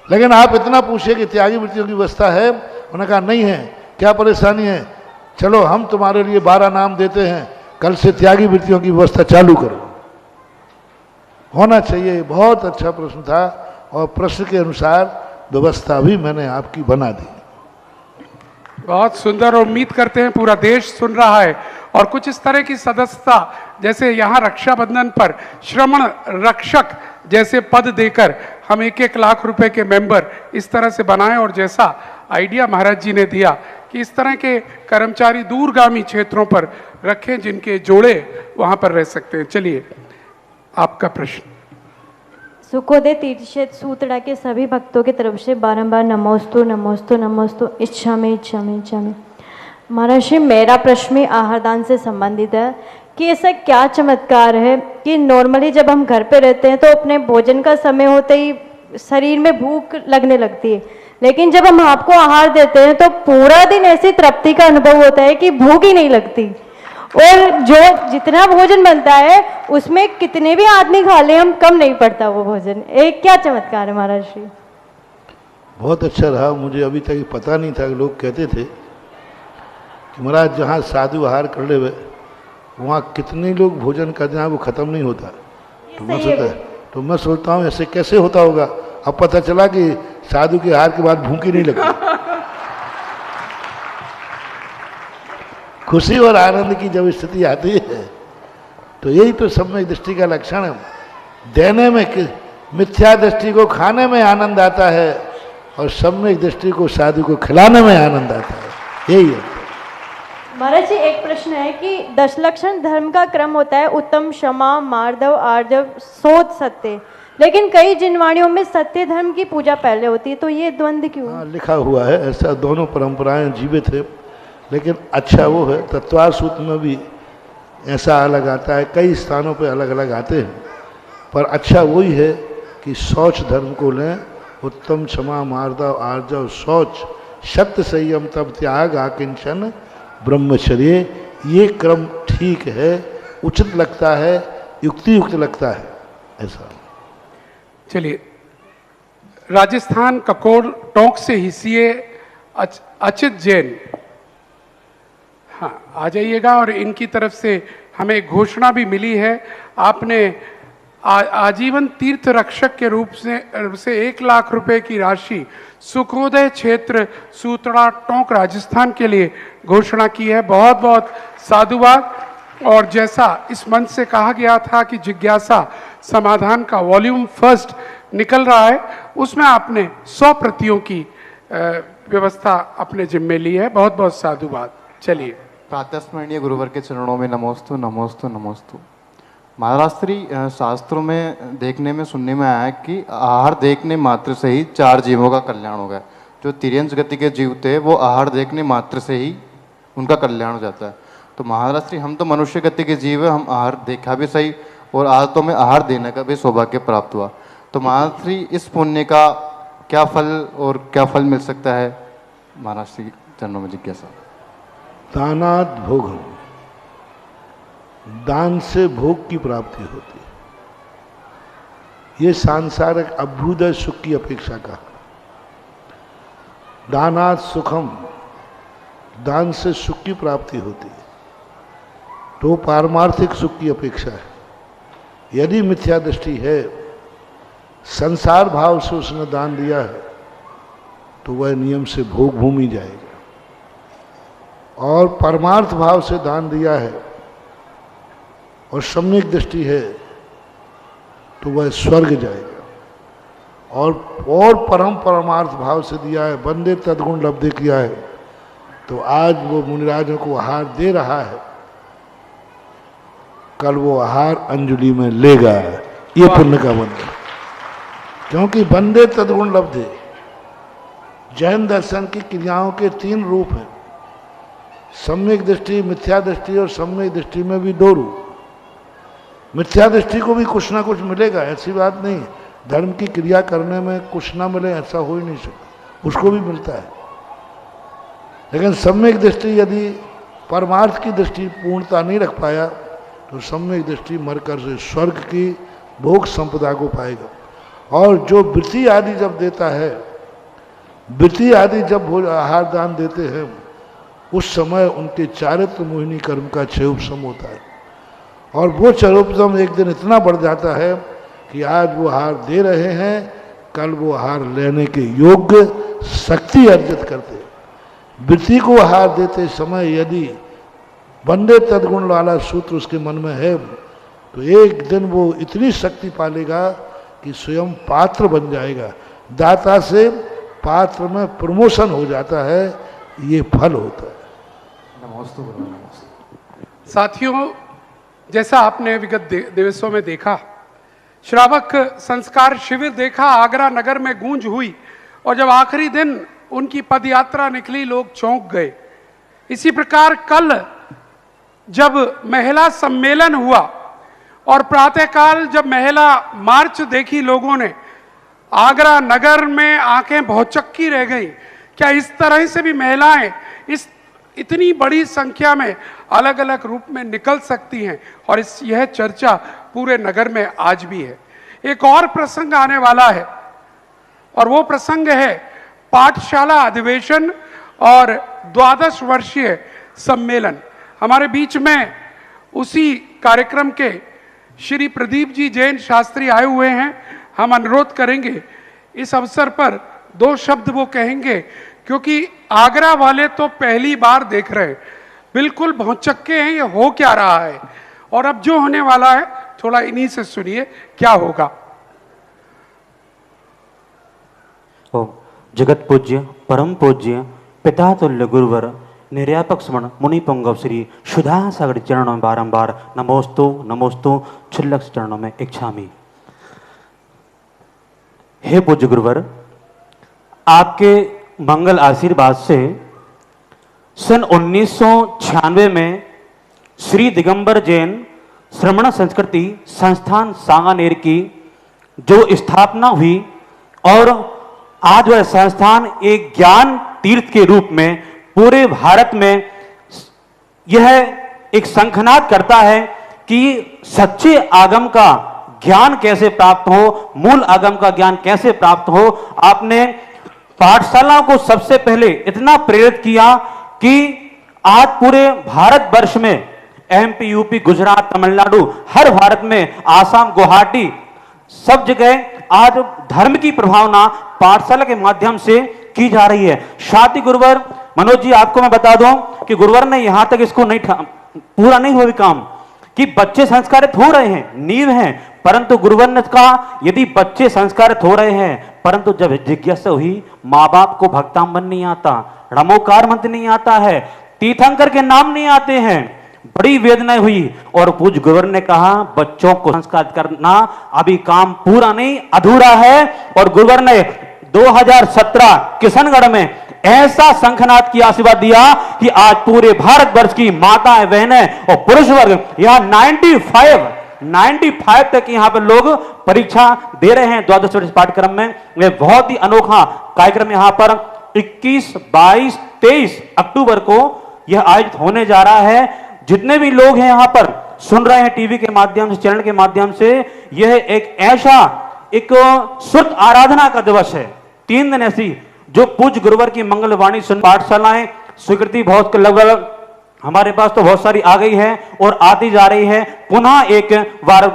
लेकिन आप इतना पूछिए कि त्यागी वृत्तियों की व्यवस्था है। उन्होंने कहा नहीं है, क्या परेशानी है? चलो हम तुम्हारे लिए 12 नाम देते हैं, कल से त्यागी वृत्तियों की व्यवस्था चालू करो। होना चाहिए। बहुत अच्छा प्रश्न था और प्रश्न के अनुसार व्यवस्था भी मैंने आपकी बना दी। बहुत सुंदर। और उम्मीद करते हैं पूरा देश सुन रहा है और कुछ इस तरह की सदस्यता, जैसे यहाँ रक्षाबंधन पर श्रमण रक्षक जैसे पद देकर हम 1-1 लाख रुपए के मेंबर इस तरह से बनाएं, और जैसा आइडिया महाराज जी ने दिया कि इस तरह के कर्मचारी दूरगामी क्षेत्रों पर रखें जिनके जोड़े वहां पर रह सकते हैं। चलिए आपका प्रश्न। सुखोदय तीर्थ क्षेत्र सूतड़ा के सभी भक्तों की तरफ से बारंबार नमोस्तु नमोस्तु नमोस्तु इच्छा में इच्छा में इच्छा में। महाराज, मेरा प्रश्न में आहारदान से संबंधित है कि ऐसा क्या चमत्कार है कि नॉर्मली जब हम घर पे रहते हैं तो अपने भोजन का समय होते ही शरीर में भूख लगने लगती है, लेकिन जब हम आपको आहार देते हैं तो पूरा दिन ऐसी तृप्ति का अनुभव होता है कि भूख ही नहीं लगती। और जो जितना भोजन बनता है उसमें कितने भी आदमी खा ले हम कम नहीं पड़ता वो भोजन। एक क्या चमत्कार है महाराज श्री। बहुत अच्छा रहा। मुझे अभी तक पता नहीं था कि लोग कहते थे कि महाराज जहाँ साधु आहार कर ले वहाँ कितने लोग भोजन करते हैं वो ख़त्म नहीं होता। तो मैं सोचता हूँ ऐसे कैसे होता होगा। अब पता चला कि साधु के आहार के बाद भूख ही नहीं लगती। खुशी और आनंद की जब स्थिति आती है तो यही तो सम्यक दृष्टि का लक्षण है। देने में मिथ्या दृष्टि को खाने में आनंद आता है और सम्यक दृष्टि को साधु को खिलाने में आनंद आता है, यही है। महाराज जी, एक प्रश्न है कि 10 लक्षण धर्म का क्रम होता है उत्तम, क्षमा, मार्दव, आर्जव, शोध, सत्य, लेकिन कई जिनवाणियों में सत्य धर्म की पूजा पहले होती है, तो ये द्वंद्व क्यों? हाँ, लिखा हुआ है ऐसा। दोनों परंपराएं जीवित है, लेकिन अच्छा वो है तत्वार सूत्र में भी ऐसा अलग आता है, कई स्थानों पे अलग अलग आते हैं, पर अच्छा वही है कि शौच धर्म को लें। उत्तम, क्षमा, मार्दव, आर्जव, शौच, सत्य, संयम, तप, त्याग, आकिंचन, ब्रह्मचर्य, ये क्रम ठीक है, उचित लगता है, युक्ति युक्त लगता है ऐसा। चलिए, राजस्थान ककोर टोंक से हिस्से अचित जैन, हाँ आ जाइएगा और इनकी तरफ से हमें घोषणा भी मिली है, आपने आजीवन तीर्थ रक्षक के रूप से 1 लाख रुपए की राशि सुखोदय क्षेत्र सूतड़ा टोंक राजस्थान के लिए घोषणा की है। बहुत बहुत साधुवाद। और जैसा इस मंच से कहा गया था कि जिज्ञासा समाधान का वॉल्यूम 1 निकल रहा है, उसमें आपने 100 प्रतियों की व्यवस्था अपने जिम्मे ली है। बहुत बहुत साधुवाद। चलिए। प्रातस्मरणीय गुरुवर के चरणों में नमोस्तु नमोस्तु नमोस्तु। महाराष्ट्री शास्त्रों में देखने में सुनने में आया है कि आहार देखने मात्र से ही 4 जीवों का कल्याण हो गया। जो तिर्यंश गति के जीव थे वो आहार देखने मात्र से ही उनका कल्याण हो जाता है। तो महाराष्ट्री हम तो मनुष्य गति के जीव है, हम आहार देखा भी सही और आज तो हमें आहार देने का भी सौभाग्य प्राप्त हुआ। तो महाराष्ट्री इस पुण्य का क्या फल और क्या फल मिल सकता है? महाराष्ट्री चरणों में जिज्ञासा। दानात् भोगम, दान से भोग की प्राप्ति होती है। ये सांसारिक अभ्युदय सुख की अपेक्षा का। दानात् सुखम, दान से सुख की प्राप्ति होती है, तो पारमार्थिक सुख की अपेक्षा है। यदि मिथ्या दृष्टि है, संसार भाव से उसने दान दिया है, तो वह नियम से भोग भूमि जाएगा। और परमार्थ भाव से दान दिया है और सम्यक दृष्टि है, तो वह स्वर्ग जाएगा। और परम परमार्थ भाव से दिया है, बंदे तद्गुण लब्धि किया है, तो आज वो मुनिराजों को आहार दे रहा है, कल वो आहार अंजलि में लेगा। ये पुण्य का बंधन, क्योंकि बंदे तद्गुण लब्धे। जैन दर्शन की क्रियाओं के 3 रूप हैं, सम्यक दृष्टि, मिथ्या दृष्टि और सम्यक दृष्टि में भी 2 रूप। मिथ्या दृष्टि को भी कुछ ना कुछ मिलेगा, ऐसी बात नहीं। धर्म की क्रिया करने में कुछ ना मिले ऐसा हो ही नहीं सकता, उसको भी मिलता है। लेकिन सम्यक दृष्टि यदि परमार्थ की दृष्टि पूर्णता नहीं रख पाया, तो सम्यक दृष्टि मरकर से स्वर्ग की भोग संपदा को पाएगा। और जो वृत्ति आदि जब देता है, वृत्ति आदि जब आहार दान देते हैं, उस समय उनके चारित्र मोहिनी कर्म का क्षयोपशम होता है। और वो क्षयोपशम एक दिन इतना बढ़ जाता है कि आज वो आहार दे रहे हैं, कल वो आहार लेने के योग्य शक्ति अर्जित करते हैं। वृत्ति को आहार देते समय यदि बंदे तद्गुण वाला सूत्र उसके मन में है, तो एक दिन वो इतनी शक्ति पालेगा कि स्वयं पात्र बन जाएगा। दाता से पात्र में प्रमोशन हो जाता है, ये फल होता है। नमोस्तु गुरु नमोस्तु। साथियों, जैसा आपने विगत दिवसों में देखा, श्रावक संस्कार शिविर देखा, आगरा नगर में गूंज हुई, और जब आखिरी दिन उनकी पदयात्रा निकली, लोग चौंक गए। इसी प्रकार कल जब महिला सम्मेलन हुआ और प्रातःकाल जब महिला मार्च देखी लोगों ने, आगरा नगर में आंखें भौचक्की रह गई। क्या इस तरह से भी महिलाएं इस इतनी बड़ी संख्या में अलग अलग रूप में निकल सकती हैं? और यह चर्चा पूरे नगर में आज भी है। एक और प्रसंग आने वाला है, और वो प्रसंग है पाठशाला अधिवेशन और 12 वर्षीय सम्मेलन। हमारे बीच में उसी कार्यक्रम के श्री प्रदीप जी जैन शास्त्री आए हुए हैं। हम अनुरोध करेंगे इस अवसर पर 2 शब्द वो कहेंगे, क्योंकि आगरा वाले तो पहली बार देख रहे हैं, बिल्कुल भौचक्के हैं, ये हो क्या रहा है। और अब जो होने वाला है, थोड़ा इन्हीं से सुनिए क्या होगा। ओम जगत पूज्य परम पूज्य पिता तुल्य गुरुवर निर्यापक स्मरण मुनि पुंगव श्री सुधा सागर चरणों में बारंबार नमोस्तु नमोस्तु क्षुल्लक चरणों में इच्छामि। हे पूज्य गुरुवर, आपके मंगल आशीर्वाद से सन 1996 में श्री दिगंबर जैन श्रमण संस्कृति संस्थान सांगानेर की जो स्थापना हुई, और आज वह संस्थान एक ज्ञान तीर्थ के रूप में पूरे भारत में यह एक शंखनाद करता है कि सच्चे आगम का ज्ञान कैसे प्राप्त हो, मूल आगम का ज्ञान कैसे प्राप्त हो। आपने पाठशालाओं को सबसे पहले इतना प्रेरित किया कि आज पूरे भारतवर्ष में MP, UP, गुजरात, तमिलनाडु, हर भारत में, आसाम, गुवाहाटी, सब जगह आज धर्म की प्रभावना पाठशाला के माध्यम से की जा रही है। साथ ही गुरुवर मनोज जी, आपको मैं बता दूं कि गुरुवर ने यहां तक इसको नहीं पूरा नहीं हुआ काम कि बच्चे संस्कारित हो रहे हैं, नींव हैं, परंतु गुरुवर ने कहा यदि बच्चे संस्कारित हो रहे हैं, परंतु जब जिज्ञासा हुई, माँ बाप को भक्तांबन नहीं आता, रमोकार मंत्र नहीं आता है, तीर्थंकर के नाम नहीं आते हैं, बड़ी वेदना हुई और पूज्य गुरुवर ने कहा बच्चों को संस्कारित करना अभी काम पूरा नहीं, अधूरा है। और गुरुवर ने 2017 किशनगढ़ में ऐसा शंखनाद की आशीर्वाद दिया कि आज पूरे भारतवर्ष की माताएं, बहनें और पुरुष वर्ग यहां 95 तक यहां पर लोग परीक्षा दे रहे हैं द्वादश वर्ष पाठ्यक्रम में। यह बहुत ही अनोखा कार्यक्रम यहां पर 21, 22, 23 अक्टूबर को यह आयोजित होने जा रहा है। जितने भी लोग हैं यहां पर सुन रहे हैं टीवी के माध्यम से, चैनल के माध्यम से, यह एक ऐसा एक श्रुत आराधना का दिवस है। 3 दिन ऐसी जो पूज्य गुरुवर की मंगलवाणी सुन पाठशालाएं स्वीकृति बहुत लगभग हमारे पास तो बहुत सारी आ गई है और आती जा रही है। पुनः एक बार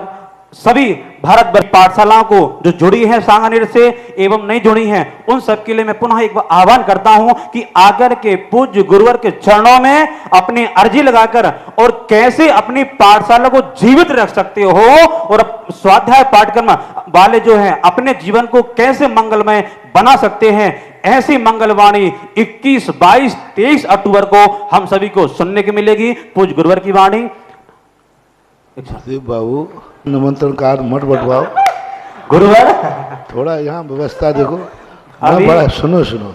सभी भारत भर पाठशालाओं को जो जुड़ी है सांगानेर से एवं नहीं जुड़ी हैं, उन सब के लिए मैं पुनः एक बार आह्वान करता हूं कि आकर के पूज्य गुरुवर के चरणों में अपनी अर्जी लगाकर और कैसे अपनी पाठशाला को जीवित रख सकते हो और स्वाध्याय पाठ्यक्रम वाले जो हैं अपने जीवन को कैसे मंगलमय बना सकते हैं, ऐसी मंगलवाणी 21, 22, 23 अक्टूबर को हम सभी को सुनने को मिलेगी। पूज्य गुरुवर की वाणी। बाबू निमंत्रण कार्ड मत बंटवाओ गुरुवर, थोड़ा यहाँ व्यवस्था देखो। मैं बड़ा सुनो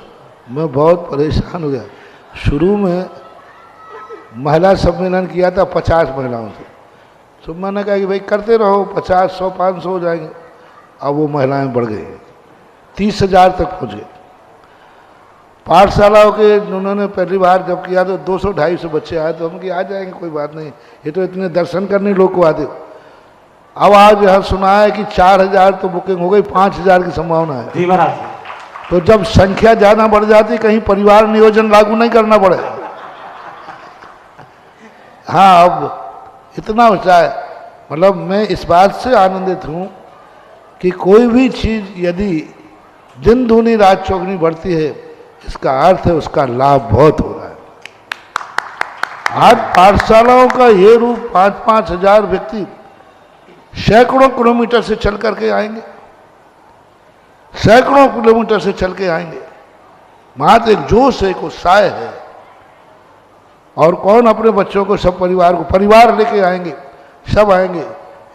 मैं बहुत परेशान हो गया। शुरू में महिला सम्मेलन किया था 50 महिलाओं से, तो मैंने कहा कि भाई करते रहो, 50, 100, 500 हो जाएंगे। अब वो महिलाएं बढ़ गई, 30,000 तक पहुँच गए। पाठशालाओं के उन्होंने पहली बार जब किया तो 200-250 बच्चे आए, तो हम कि आ जाएंगे, कोई बात नहीं, ये तो इतने दर्शन करने लोग को आते। अब आज यहाँ सुना है कि 4,000 तो बुकिंग हो गई, 5,000 की संभावना है। जी महाराज। तो जब संख्या ज्यादा बढ़ जाती, कहीं परिवार नियोजन लागू नहीं करना पड़े। हाँ, अब इतना होता है। मतलब मैं इस बात से आनंदित हूँ कि कोई भी चीज यदि दिन दूनी रात चौगनी बढ़ती है, इसका अर्थ है उसका लाभ बहुत हो रहा है। आज पाठशालाओं का ये रूप 5-5 हजार व्यक्ति सैकड़ों किलोमीटर से चल करके आएंगे, सैकड़ों किलोमीटर से चल के आएंगे। मात्र एक जोश है, एक उत्साह है। और कौन अपने बच्चों को, सब परिवार को, परिवार लेके आएंगे, सब आएंगे।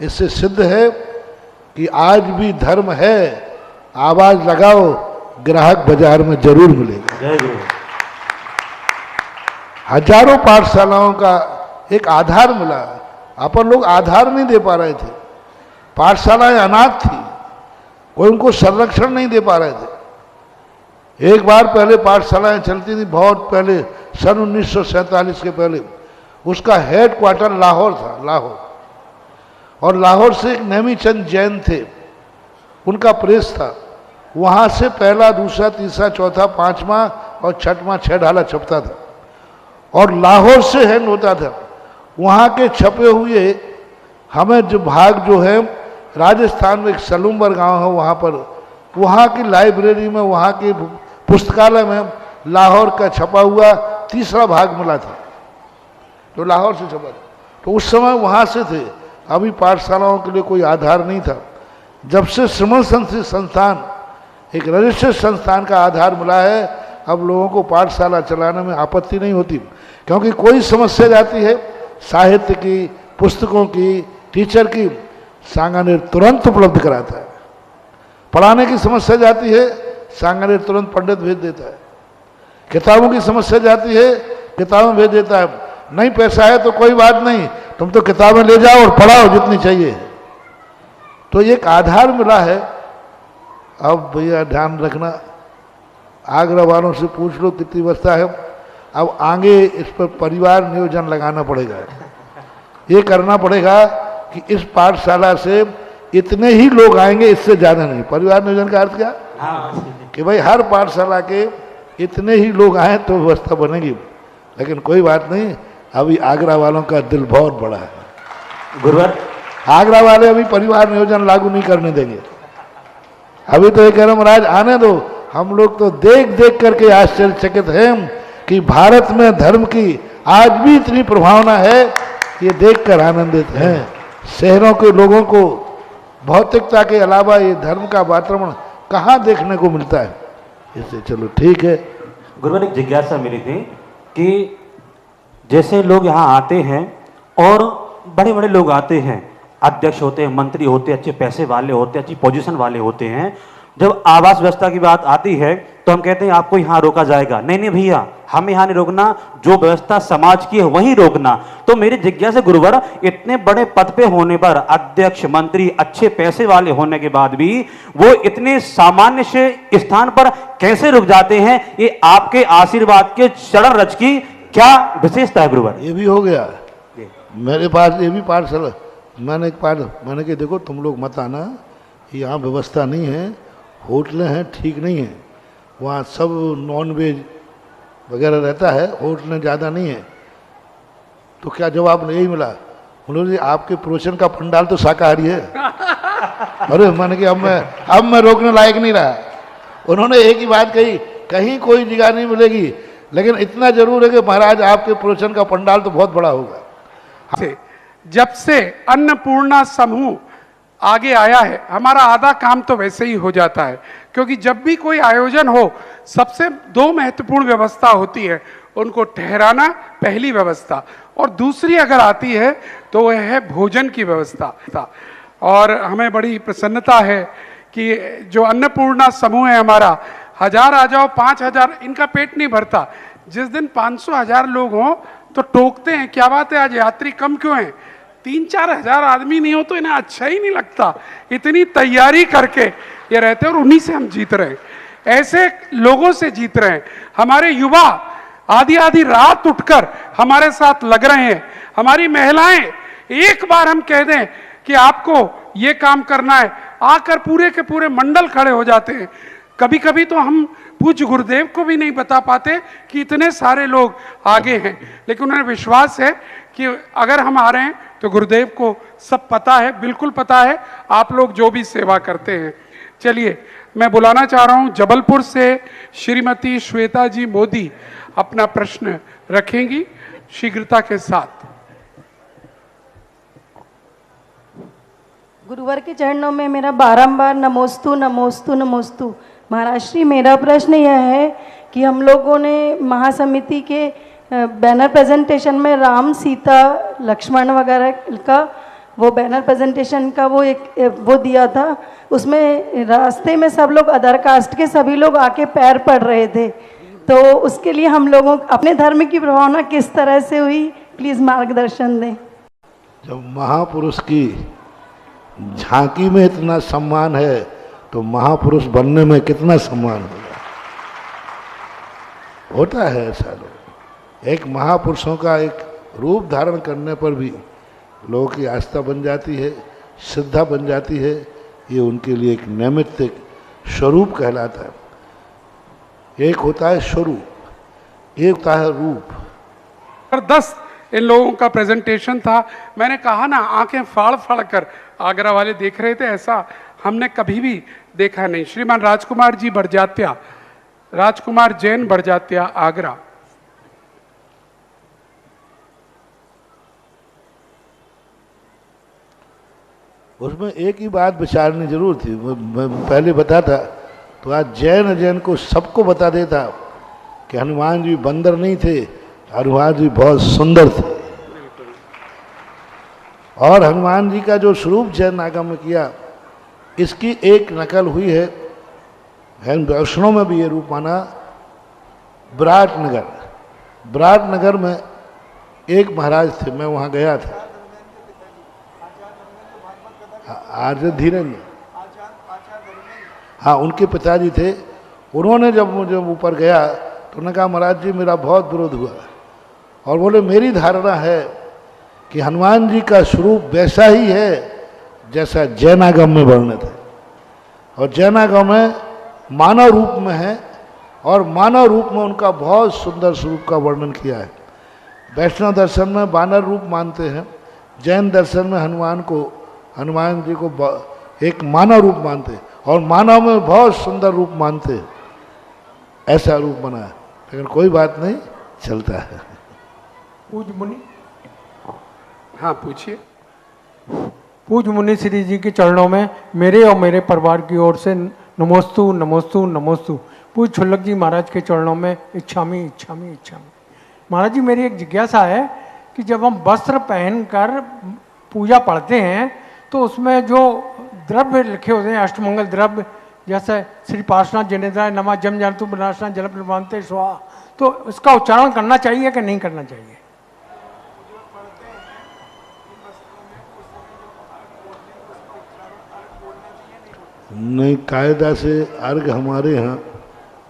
इससे सिद्ध है कि आज भी धर्म है। आवाज लगाओ, ग्राहक बाजार में जरूर मिलेगा। हजारों पाठशालाओं का एक आधार मिला। अपन लोग आधार नहीं दे पा रहे थे, पाठशालाएं अनाथ थी, कोई उनको संरक्षण नहीं दे पा रहे थे। एक बार पहले पाठशालाएं चलती थी, बहुत पहले, सन 1947 के पहले। उसका हेड क्वार्टर लाहौर था, लाहौर। और लाहौर से एक नेमीचंद जैन थे, उनका प्रेस था। वहाँ से पहला, दूसरा, तीसरा, चौथा, 5वां और 6वां 6 ढाला छपता था और लाहौर से हैंड होता था। वहाँ के छपे हुए हमें जो भाग जो है, राजस्थान में एक सलूम्बर गांव है, वहाँ पर, वहाँ की लाइब्रेरी में, वहाँ के पुस्तकालय में लाहौर का छपा हुआ 3रा भाग मिला था, तो लाहौर से छपा था। तो उस समय वहाँ से थे। अभी पाठशालाओं के लिए कोई आधार नहीं था। जब से श्रमण संस्थान, एक रजिस्टर्ड संस्थान का आधार मिला है, अब लोगों को पाठशाला चलाने में आपत्ति नहीं होती। क्योंकि कोई समस्या जाती है साहित्य की, पुस्तकों की, टीचर की, सांगानेर तुरंत उपलब्ध कराता है। पढ़ाने की समस्या जाती है, सांगानेर तुरंत पंडित भेज देता है। किताबों की समस्या जाती है, किताबें भेज देता है। नहीं पैसा है तो कोई बात नहीं, तुम तो किताबें ले जाओ और पढ़ाओ जितनी चाहिए। तो एक आधार मिला है। अब भैया ध्यान रखना, आगरा वालों से पूछ लो कितनी व्यवस्था है। अब आगे इस पर परिवार नियोजन लगाना पड़ेगा। ये करना पड़ेगा कि इस पाठशाला से इतने ही लोग आएंगे, इससे ज़्यादा नहीं। परिवार नियोजन का अर्थ क्या? कि भाई हर पाठशाला के इतने ही लोग आए तो व्यवस्था बनेगी। लेकिन कोई बात नहीं, अभी आगरा वालों का दिल बहुत बड़ा है। गुरुवर, आगरा वाले अभी परिवार नियोजन लागू नहीं करने देंगे। अभी तो ये कह रहे महाराज आने दो। हम लोग तो देख देख करके आश्चर्यचकित हैं कि भारत में धर्म की आज भी इतनी प्रभावना है, ये देखकर आनंदित हैं। शहरों के लोगों को भौतिकता के अलावा ये धर्म का वातावरण कहाँ देखने को मिलता है। इससे चलो ठीक है। गुरुवर, एक जिज्ञासा मेरी थी कि जैसे लोग यहाँ आते हैं और बड़े बड़े लोग आते हैं, अध्यक्ष होते हैं, मंत्री होते हैं, अच्छे पैसे वाले होते हैं, अच्छी पोजीशन वाले होते हैं, जब आवास व्यवस्था की बात आती है तो हम कहते हैं आपको यहाँ रोका जाएगा। नहीं नहीं भैया, हमें यहाँ नहीं रोकना, जो व्यवस्था समाज की है वही रोकना। तो मेरी जिज्ञासा गुरुवर, इतने बड़े पद पे होने पर, अध्यक्ष, मंत्री, अच्छे पैसे वाले होने के बाद भी वो इतने सामान्य से स्थान पर कैसे रुक जाते हैं? ये आपके आशीर्वाद के चरण रज की क्या विशेषता है गुरुवर? ये भी हो गया मेरे पास, ये भी पार्सल मैंने कि देखो तुम लोग मत आना, यहाँ व्यवस्था नहीं है, होटलें हैं ठीक नहीं है, वहाँ सब नॉन वेज वगैरह रहता है, होटलें ज़्यादा नहीं है। तो क्या जवाब यही मिला? उन्होंने आपके प्रवचन का पंडाल तो शाकाहारी है। अरे मैंने कि अब मैं रोकने लायक नहीं रहा। उन्होंने एक ही बात कही, कहीं कोई जगह नहीं मिलेगी, लेकिन इतना जरूर है कि महाराज आपके प्रवचन का पंडाल तो बहुत बड़ा होगा। जब से अन्नपूर्णा समूह आगे आया है, हमारा आधा काम तो वैसे ही हो जाता है, क्योंकि जब भी कोई आयोजन हो सबसे दो महत्वपूर्ण व्यवस्था होती है। उनको ठहराना पहली व्यवस्था, और दूसरी अगर आती है तो वह है भोजन की व्यवस्था। और हमें बड़ी प्रसन्नता है कि जो अन्नपूर्णा समूह है हमारा, 1000 आ जाओ 5000, इनका पेट नहीं भरता। जिस दिन 500-1000 लोग हों तो टोकते हैं, क्या बात है आज यात्री कम क्यों हैं? 3-4 हजार आदमी नहीं हो तो इन्हें अच्छा ही नहीं लगता। इतनी तैयारी करके ये रहते हैं और उन्हीं से हम जीत रहे हैं, ऐसे लोगों से जीत रहे हैं। हमारे युवा आधी रात उठकर हमारे साथ लग रहे हैं। हमारी महिलाएं, एक बार हम कह दें कि आपको ये काम करना है, आकर पूरे के पूरे मंडल खड़े हो जाते हैं। कभी कभी तो हम पूज्य गुरुदेव को भी नहीं बता पाते कि इतने सारे लोग आगे हैं, लेकिन उन्हें विश्वास है कि अगर हम आ रहे हैं तो गुरुदेव को सब पता है, बिल्कुल पता है, आप लोग जो भी सेवा करते हैं। चलिए, मैं बुलाना चाह रहा हूं जबलपुर से श्रीमती श्वेता जी मोदी अपना प्रश्न रखेंगी शीघ्रता के साथ। गुरुवर के चरणों में मेरा बारंबार नमोस्तु नमोस्तु नमोस्तु। महाराज श्री, मेरा प्रश्न यह है कि हम लोगों ने महासमिति के बैनर प्रेजेंटेशन में राम, सीता, लक्ष्मण वगैरह का वो बैनर प्रेजेंटेशन का वो दिया था। उसमें रास्ते में सब लोग अदर कास्ट के सभी लोग आके पैर पड़ रहे थे, तो उसके लिए हम लोगों अपने धर्म की प्रभावना किस तरह से हुई, प्लीज़ मार्गदर्शन दें। जब महापुरुष की झांकी में इतना सम्मान है तो महापुरुष बनने में कितना सम्मान होता है। ऐसा लोग एक महापुरुषों का एक रूप धारण करने पर भी लोगों की आस्था बन जाती है, श्रद्धा बन जाती है। ये उनके लिए एक नैमित्तिक स्वरूप कहलाता है। एक होता है स्वरूप, एक होता है रूप। जबरदस्त इन लोगों का प्रेजेंटेशन था। मैंने कहा ना, आंखें फाड़ फाड़ कर आगरा वाले देख रहे थे, ऐसा हमने कभी भी देखा नहीं। श्रीमान राजकुमार जी बड़जात्या, राजकुमार जैन बड़जात्या, आगरा। उसमें एक ही बात विचारनी जरूर थी, मैं पहले बताता तो आज जैन को सबको बता देता कि हनुमान जी बंदर नहीं थे, हनुमान जी बहुत सुंदर थे। और हनुमान जी का जो स्वरूप जैन आगम में किया, इसकी एक नकल हुई है वैष्णव में भी ये रूप माना। विराटनगर में एक महाराज थे, मैं वहाँ गया था, आचार्य धीरेन्द्र, हाँ उनके पिताजी थे। उन्होंने जब मुझे ऊपर गया तो उन्होंने कहा महाराज जी मेरा बहुत विरोध हुआ, और बोले मेरी धारणा है कि हनुमान जी का स्वरूप वैसा ही है जैसा जैनागम में वर्णित है, और जैनागम में मानव रूप में है, और मानव रूप में उनका बहुत सुंदर स्वरूप का वर्णन किया है। वैष्णव दर्शन में वानर रूप मानते हैं, जैन दर्शन में हनुमान जी को एक मानव रूप मानते हैं और मानव में बहुत सुंदर रूप मानते हैं, ऐसा रूप बना है। लेकिन कोई बात नहीं, चलता है। पूज्य मुनि, हाँ पूछिए। पूज्य मुनि श्री जी के चरणों में मेरे और मेरे परिवार की ओर से नमोस्तु नमोस्तु नमोस्तु। पूज्य छुल्लक जी महाराज के चरणों में इच्छामी इच्छामी इच्छामी। महाराज जी, मेरी एक जिज्ञासा है कि जब हम वस्त्र पहनकर पूजा पढ़ते हैं तो उसमें जो द्रव्य लिखे होते हैं, अष्टमंगल द्रव्य, जैसे श्री पार्श्वनाथ जनेन्द्राय नमः, जम जंतु विनाशना जल प्रभांते स्वाहा, तो इसका उच्चारण करना चाहिए कि नहीं करना चाहिए? नहीं, कायदा से अर्घ हमारे यहाँ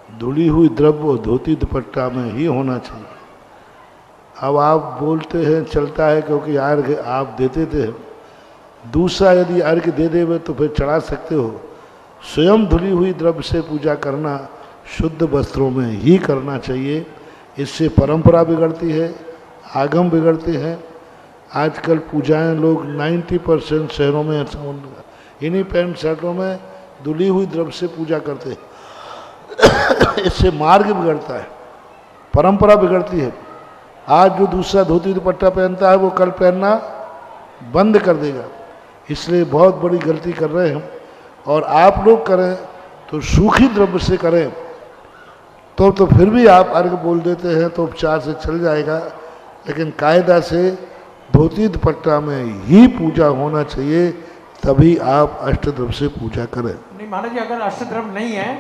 धुली हुई द्रव्य और धोती दुपट्टा में ही होना चाहिए। अब आप बोलते हैं चलता है क्योंकि अर्घ आप देते थे। दूसरा, यदि अर्घ दे देवे तो फिर चढ़ा सकते हो। स्वयं धुली हुई द्रव्य से पूजा करना शुद्ध वस्त्रों में ही करना चाहिए। इससे परंपरा बिगड़ती है, आगम बिगड़ते हैं। आजकल पूजाएं लोग 90% शहरों में इन्हीं पैंट शर्टों में धुली हुई द्रव्य से पूजा करते हैं। इससे मार्ग बिगड़ता है, परंपरा बिगड़ती है। आज जो दूसरा धोती दुपट्टा पहनता है वो कल पहनना बंद कर देगा। इसलिए बहुत बड़ी गलती कर रहे हैं। और आप लोग करें तो सूखी द्रव्य से करें तो फिर भी आप अर्घ बोल देते हैं तो उपचार से चल जाएगा। लेकिन कायदा से धोती दुपट्टा में ही पूजा होना चाहिए, तभी आप अष्टद्रव्य से पूजा करें। नहीं महाराज जी, अगर अष्टद्रव्य नहीं है,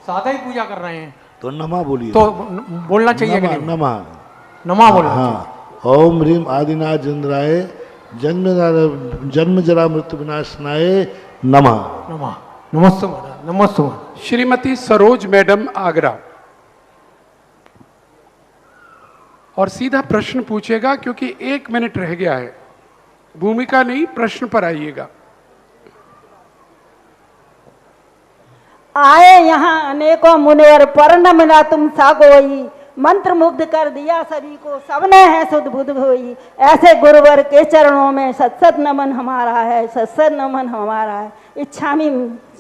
सादा ही पूजा कर रहे हैं तो नमा बोलिए, तो बोलना चाहिए कि नहीं? नमा नमा बोलना। हाँ, ओम ह्रीम आदिनाथ इंद्राय जन्म जरा मृत्यु विनाशनाय नमः। नमः। नमस्ते महाराज, नमस्ते महाराज। श्रीमती सरोज मैडम, आगरा। और सीधा प्रश्न पूछेगा क्योंकि 1 मिनट रह गया है। भूमिका नहीं, प्रश्न पर आइएगा। आए यहाँ अनेकों मुनेर, पर न मिला तुम सा कोई, मंत्र मुग्ध कर दिया सभी को, सबने है सुध बुध होई। ऐसे गुरुवर के चरणों में सत्सत नमन हमारा है, सत्सत नमन हमारा है। इच्छामी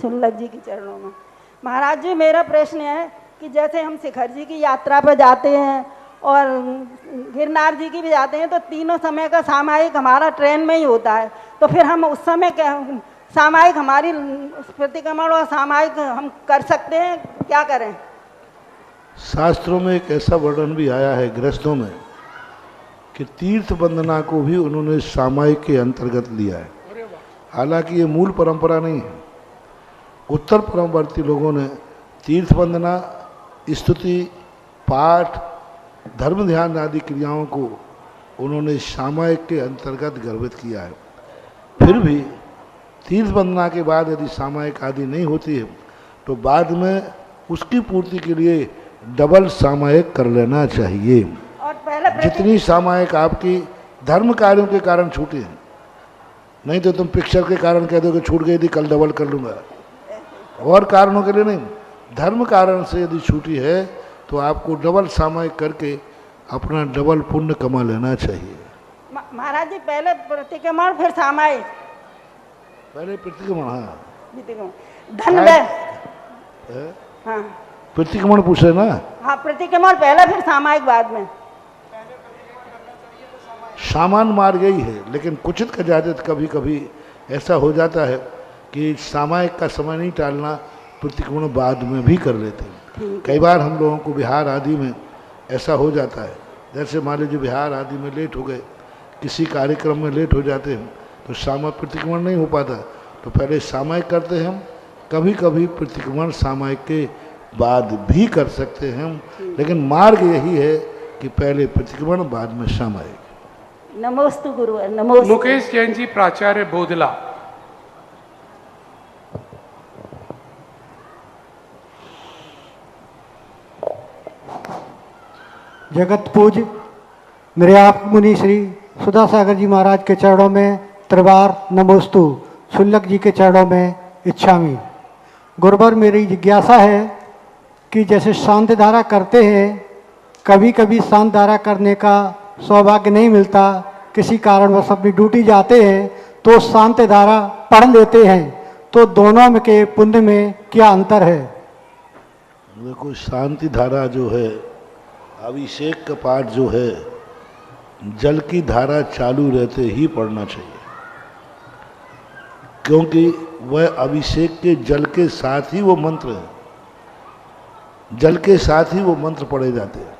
छुल्लक जी के चरणों में। महाराज जी, मेरा प्रश्न है कि जैसे हम शिखर जी की यात्रा पर जाते हैं और गिरनार जी की भी जाते हैं तो तीनों समय का सामायिक हमारा ट्रेन में ही होता है, तो फिर हम उस समय क्या सामायिक हमारी प्रतिक्रमण और सामायिक हम कर सकते हैं, क्या करें? शास्त्रों में एक ऐसा वर्णन भी आया है गृहस्थों में कि तीर्थ वंदना को भी उन्होंने सामायिक के अंतर्गत लिया है। हालांकि ये मूल परंपरा नहीं है। उत्तर परमवर्ती लोगों ने तीर्थ वंदना, स्तुति, पाठ, धर्म ध्यान आदि क्रियाओं को उन्होंने सामायिक के अंतर्गत गर्भित किया है। फिर भी तीर्थ वंदना के बाद यदि सामायिक आदि नहीं होती है तो बाद में उसकी पूर्ति के लिए डबल सामायिक कर लेना चाहिए। और पहले जितनी सामायिक आपकी धर्म कार्यों के कारण छूटी है, नहीं तो तुम पिक्चर के कारण कह दो कि छूट गई थी, कल डबल कर लूँगा, और कारणों के लिए नहीं, धर्म कारण से यदि छूटी है तो आपको डबल सामायिक करके अपना डबल पुण्य कमा लेना चाहिए। महाराज जी, पहले प्रतिक्रमण फिर सामायिक? पहले प्रतिक्रमण। हाँ, धन हाँ, प्रतिक्रमण पूछे ना। हाँ, प्रतिक्रमण पहले फिर सामायिक बाद में। सामान मार गई है, लेकिन कुचित का जायत कभी कभी ऐसा हो जाता है कि सामायिक का समय नहीं टालना, प्रतिक्रमण बाद में भी कर लेते हैं। कई बार हम लोगों को बिहार आदि में ऐसा हो जाता है, जैसे मान लीजिए बिहार आदि में लेट हो गए, किसी कार्यक्रम में लेट हो जाते हैं तो सामायिक प्रतिक्रमण नहीं हो पाता, तो पहले सामायिक करते हैं हम। कभी कभी प्रतिक्रमण सामायिक के बाद भी कर सकते हैं, लेकिन मार्ग यही है कि पहले प्रतिक्रमण बाद में सामायिक। नमोस्तु गुरुवर, नमोस्तु। मुकेश जैन जी, प्राचार्य, बोधला। जगत पूज्य निर्याप मुनि श्री सुधा सागर जी महाराज के चरणों में त्रिवार नमोस्तु, छुल्लक जी के चरणों में इच्छामी। गुरुवर, मेरी जिज्ञासा है कि जैसे शांत धारा करते हैं, कभी कभी शांत धारा करने का सौभाग्य नहीं मिलता, किसी कारणवश अपनी ड्यूटी जाते हैं तो शांति धारा पढ़ लेते हैं, तो दोनों में के पुण्य में क्या अंतर है? देखो, शांति धारा जो है, अभिषेक का पाठ जो है, जल की धारा चालू रहते ही पढ़ना चाहिए, क्योंकि वह अभिषेक के जल के साथ ही वो मंत्र है, जल के साथ ही वो मंत्र पढ़े जाते हैं,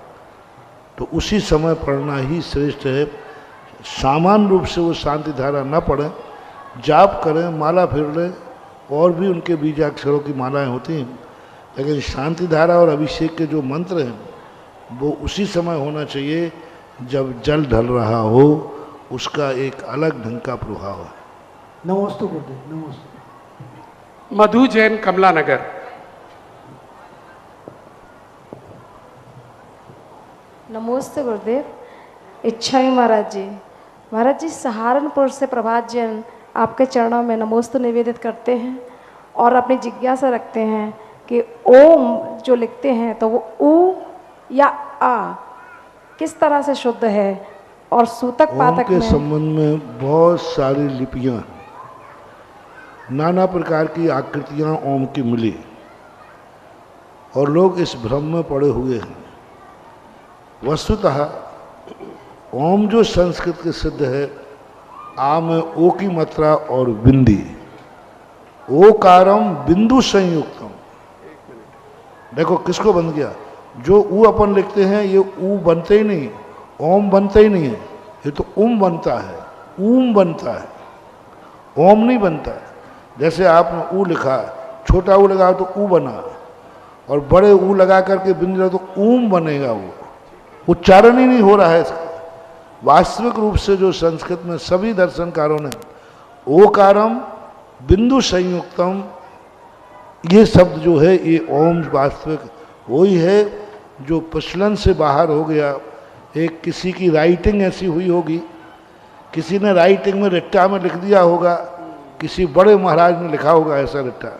तो उसी समय पढ़ना ही श्रेष्ठ है। सामान्य रूप से वो शांति धारा न पढ़ें, जाप करें, माला फेर लें, और भी उनके बीजाक्षरों की मालाएं होती हैं, लेकिन शांति धारा और अभिषेक के जो मंत्र हैं वो उसी समय होना चाहिए जब जल ढल रहा हो, उसका एक अलग ढंग का प्रभाव है। नमोस्तु गुरुदेव, नमोस्तु। मधु जैन, कमला नगर। नमस्ते गुरुदेव। इच्छा ही महाराज जी। महाराज जी, सहारनपुर से प्रभात जैन आपके चरणों में नमोस्तु निवेदित करते हैं और अपनी जिज्ञासा रखते हैं कि ओम जो लिखते हैं तो वो ऊ या आ किस तरह से शुद्ध है, और सूतक पातक ओम के में संबंध में बहुत सारी लिपियां, नाना प्रकार की आकृतियां ओम की मिली, और लोग इस भ्रम में पड़े हुए हैं। वस्तुतः ओम जो संस्कृत के सिद्ध है, आ में ओ की मात्रा और बिंदी, ओकारम बिंदु संयुक्तम। देखो किसको बन गया, जो ऊ अपन लिखते हैं ये ऊ बनते ही नहीं, ओम बनते ही नहीं है, ये तो उम बनता है, ऊम बनता है, ओम नहीं बनता है। जैसे आपने ऊ लिखा, छोटा ऊ लगा तो ऊ बना, और बड़े ऊ लगा करके बिंदी लगा तो ऊम बनेगा, वो उच्चारण ही नहीं हो रहा है इसका। वास्तविक रूप से जो संस्कृत में सभी दर्शनकारों ने ओकारम बिंदु संयुक्तम, ये शब्द जो है ये ओम वास्तविक वही है जो प्रचलन से बाहर हो गया। एक किसी की राइटिंग ऐसी हुई होगी, किसी ने राइटिंग में रिट्टा में लिख दिया होगा, किसी बड़े महाराज ने लिखा होगा ऐसा रिट्टा।